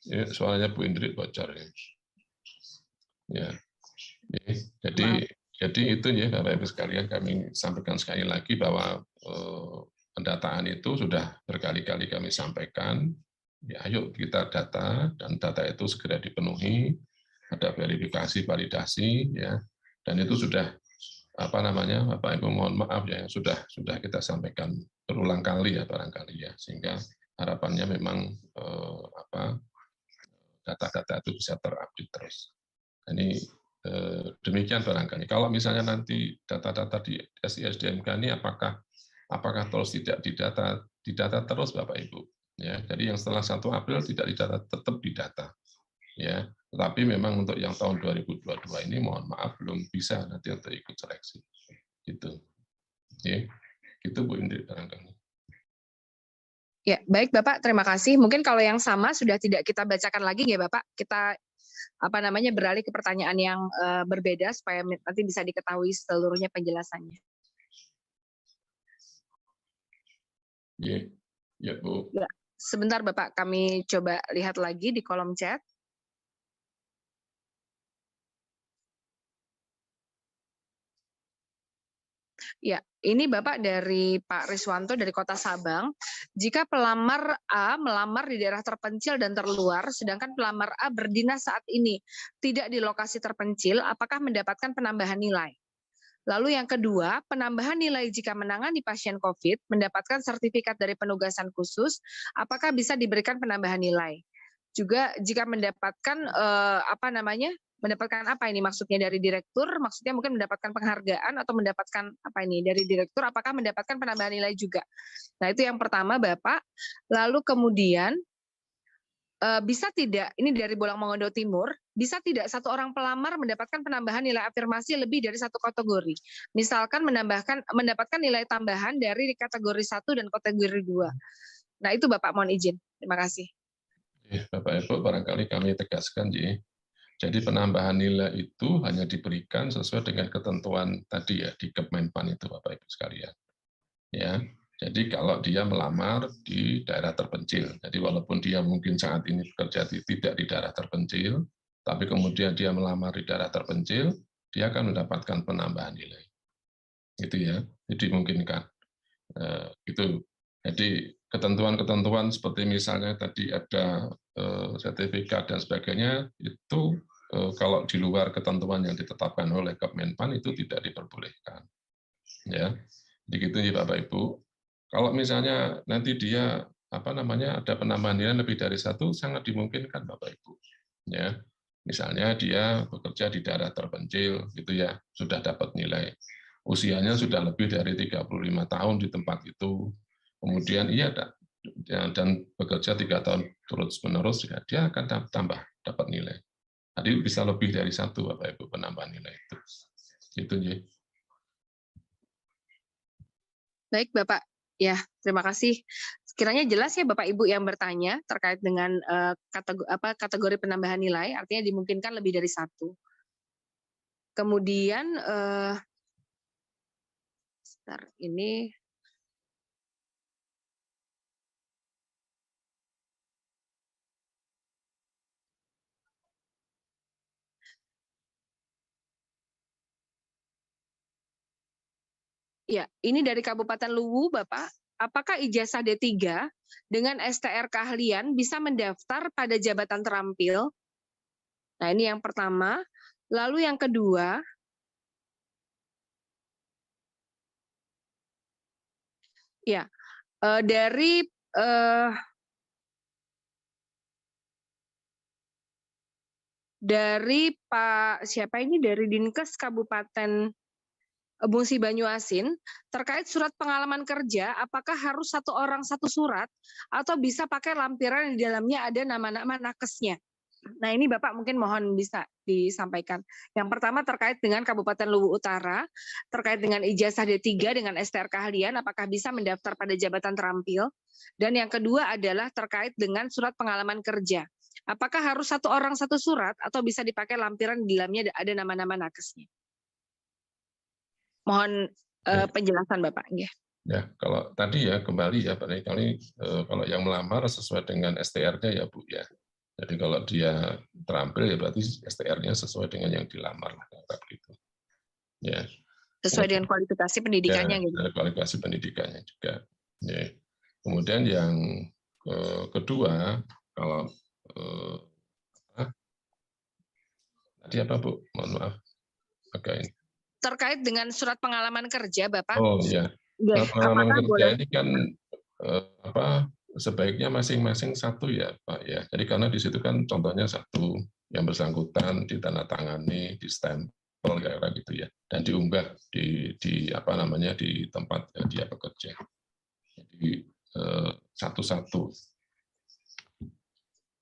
Ya, suaranya Bu Indri bocor ya. Ya. Jadi itu ya Bapak Ibu sekalian, kami sampaikan sekali lagi bahwa pendataan itu sudah berkali-kali kami sampaikan. Ya, ayo kita data dan data itu segera dipenuhi, ada verifikasi, validasi ya. Dan itu sudah Bapak Ibu mohon maaf ya sudah kita sampaikan berulang kali ya barangkali ya, sehingga harapannya memang data-data itu bisa terupdate terus. Ini demikian barangkali. Kalau misalnya nanti data-data di SI/SDMK ini apakah terus tidak didata terus Bapak Ibu ya. Jadi yang setelah 1 April tidak didata, tetap didata ya. Tetapi memang untuk yang tahun 2022 ini mohon maaf belum bisa nanti untuk ikut seleksi. Gitu. Ya. Gitu Bu Indri barangkali. Ya, baik Bapak, terima kasih. Mungkin kalau yang sama sudah tidak kita bacakan lagi ya Bapak. Kita beralih ke pertanyaan yang berbeda supaya nanti bisa diketahui seluruhnya penjelasannya. Ya, Bu. Ya, sebentar Bapak, kami coba lihat lagi di kolom chat. Ya, ini Bapak dari Pak Riswanto dari Kota Sabang. Jika pelamar A melamar di daerah terpencil dan terluar, sedangkan pelamar A berdinas saat ini tidak di lokasi terpencil, apakah mendapatkan penambahan nilai? Lalu yang kedua, penambahan nilai jika menangani pasien COVID mendapatkan sertifikat dari penugasan khusus, apakah bisa diberikan penambahan nilai? Juga jika mendapatkan mendapatkan apa ini maksudnya dari direktur? Maksudnya mungkin mendapatkan penghargaan atau mendapatkan apa ini dari direktur? Apakah mendapatkan penambahan nilai juga? Nah, itu yang pertama, Bapak. Lalu kemudian bisa tidak, ini dari Bolang Mongondo Timur, bisa tidak satu orang pelamar mendapatkan penambahan nilai afirmasi lebih dari satu kategori? Misalkan mendapatkan nilai tambahan dari kategori 1 dan kategori 2. Nah, itu Bapak mohon izin. Terima kasih. Bapak Ibu, barangkali kami tegaskan, jadi penambahan nilai itu hanya diberikan sesuai dengan ketentuan tadi ya di Kemenpan itu, Bapak Ibu sekalian. Ya, jadi kalau dia melamar di daerah terpencil, jadi walaupun dia mungkin saat ini bekerja tidak di daerah terpencil, tapi kemudian dia melamar di daerah terpencil, dia akan mendapatkan penambahan nilai. Itu ya, jadi dimungkinkan. Itu. Jadi ketentuan-ketentuan seperti misalnya tadi ada sertifikat dan sebagainya, itu kalau di luar ketentuan yang ditetapkan oleh Kemenpan itu tidak diperbolehkan. Ya, begitu ya Bapak Ibu. Kalau misalnya nanti dia ada penambahan nilai lebih dari 1, sangat dimungkinkan Bapak Ibu. Ya, misalnya dia bekerja di daerah terpencil, gitu ya, sudah dapat nilai. Usianya sudah lebih dari 35 tahun di tempat itu. Kemudian dan bekerja 3 tahun terus-menerus, ya, dia akan dapat nilai. Tadi bisa lebih dari 1 Bapak Ibu penambahan nilai itu. Gitu ya. Baik Bapak, ya terima kasih. Sekiranya jelas ya Bapak Ibu yang bertanya terkait dengan kategori penambahan nilai, artinya dimungkinkan lebih dari 1. Kemudian ini ya, ini dari Kabupaten Luwu, Bapak. Apakah ijazah D3 dengan STR keahlian bisa mendaftar pada jabatan terampil? Nah, ini yang pertama. Lalu yang kedua, ya, dari Pak siapa ini dari Dinkes Kabupaten Musi Banyuasin terkait surat pengalaman kerja, apakah harus 1 orang 1 surat atau bisa pakai lampiran di dalamnya ada nama-nama nakesnya? Nah, ini Bapak mungkin mohon bisa disampaikan. Yang pertama terkait dengan Kabupaten Luwu Utara, terkait dengan ijazah D3 dengan STR keahlian, apakah bisa mendaftar pada jabatan terampil? Dan yang kedua adalah terkait dengan surat pengalaman kerja. Apakah harus 1 orang 1 surat atau bisa dipakai lampiran di dalamnya ada nama-nama nakesnya? Mohon penjelasan Bapak. Ya, kalau tadi ya kembali ya barangkali kalau yang melamar sesuai dengan STR-nya ya Bu ya. Jadi kalau dia terampil ya berarti STR-nya sesuai dengan yang dilamar lah gitu. Ya. Sesuai dengan kualifikasi pendidikannya ya, gitu. Kualifikasi pendidikannya juga. Ya. Kemudian yang kedua kalau tadi apa Bu? Mohon maaf. Agak ini. Terkait dengan surat pengalaman kerja, Bapak. Oh iya. Surat pengalaman kerja ini kan sebaiknya masing-masing 1 ya, Pak ya. Jadi karena di situ kan contohnya 1 yang bersangkutan ditandatangani, di stempel kayak gitu ya, dan diunggah di tempat dia bekerja. Jadi satu-satu.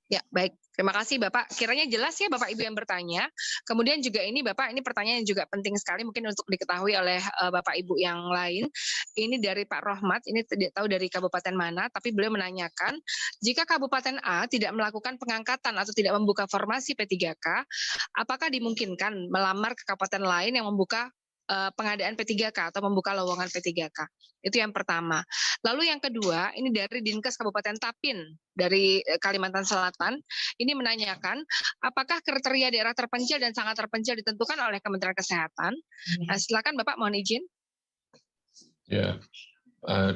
Ya, baik. Terima kasih Bapak. Kiranya jelas ya Bapak Ibu yang bertanya. Kemudian juga ini Bapak, ini pertanyaan yang juga penting sekali mungkin untuk diketahui oleh Bapak Ibu yang lain. Ini dari Pak Rohmat, ini tidak tahu dari kabupaten mana, tapi beliau menanyakan, jika Kabupaten A tidak melakukan pengangkatan atau tidak membuka formasi P3K, apakah dimungkinkan melamar ke kabupaten lain yang membuka pengadaan P3K atau membuka lowongan P3K. Itu yang pertama. Lalu yang kedua, ini dari Dinkes Kabupaten Tapin dari Kalimantan Selatan, ini menanyakan apakah kriteria daerah terpencil dan sangat terpencil ditentukan oleh Kementerian Kesehatan. Nah, silakan Bapak, mohon izin. Ya,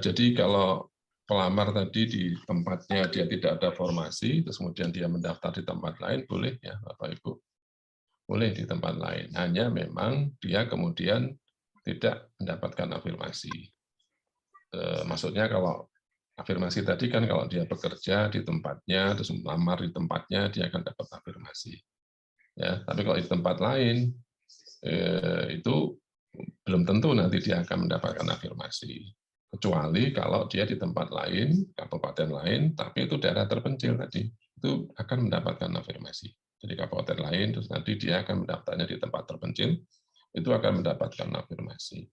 jadi kalau pelamar tadi di tempatnya dia tidak ada formasi, terus kemudian dia mendaftar di tempat lain, boleh ya Bapak Ibu. Boleh di tempat lain, hanya memang dia kemudian tidak mendapatkan afirmasi. Maksudnya kalau afirmasi tadi kan kalau dia bekerja di tempatnya, terus melamar di tempatnya, dia akan dapat afirmasi. Ya, tapi kalau di tempat lain, itu belum tentu nanti dia akan mendapatkan afirmasi. Kecuali kalau dia di tempat lain, kabupaten lain, tapi itu daerah terpencil tadi, itu akan mendapatkan afirmasi. Jadi kabupaten lain, terus nanti dia akan mendaftarnya di tempat terpencil, itu akan mendapatkan afirmasi.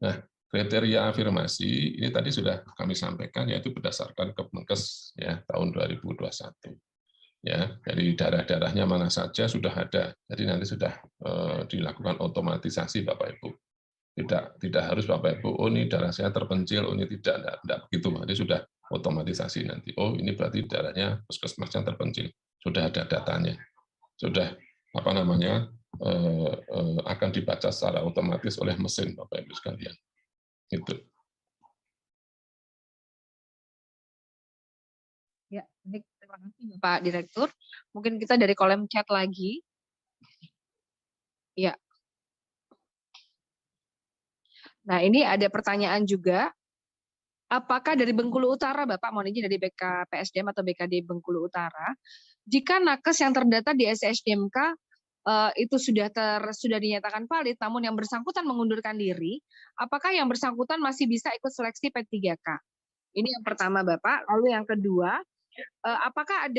Nah, kriteria afirmasi ini tadi sudah kami sampaikan, yaitu berdasarkan Kemenkes ya tahun 2021. Ya, dari daerah-daerahnya mana saja sudah ada. Jadi nanti sudah dilakukan otomatisasi Bapak Ibu. Tidak harus Bapak Ibu, oh ini daerah saya terpencil, oh ini tidak begitu. Nanti sudah otomatisasi nanti. Oh ini berarti daerahnya puskesmasnya terpencil. Sudah ada datanya. Sudah apa namanya akan dibaca secara otomatis oleh mesin Bapak Ibu sekalian. Gitu. Ya, baik. Terima kasih Bapak Direktur. Mungkin kita dari kolom chat lagi. Ya. Nah, ini ada pertanyaan juga. Apakah dari Bengkulu Utara, Bapak, mohon izin dari BKPSDM atau BKD Bengkulu Utara, jika nakes yang terdata di SSDMK itu sudah dinyatakan valid, namun yang bersangkutan mengundurkan diri, apakah yang bersangkutan masih bisa ikut seleksi P3K? Ini yang pertama, Bapak. Lalu yang kedua, apakah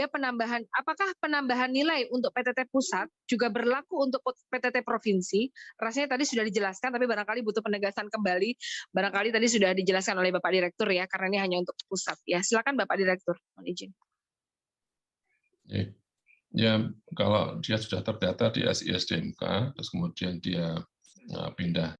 penambahan nilai untuk PTT pusat juga berlaku untuk PTT provinsi? Rasanya tadi sudah dijelaskan, tapi barangkali butuh penegasan kembali. Barangkali tadi sudah dijelaskan oleh Bapak Direktur ya, karena ini hanya untuk pusat. Ya, silakan Bapak Direktur, mohon izin. Ya, kalau dia sudah terdata di SISDMK, terus kemudian dia pindah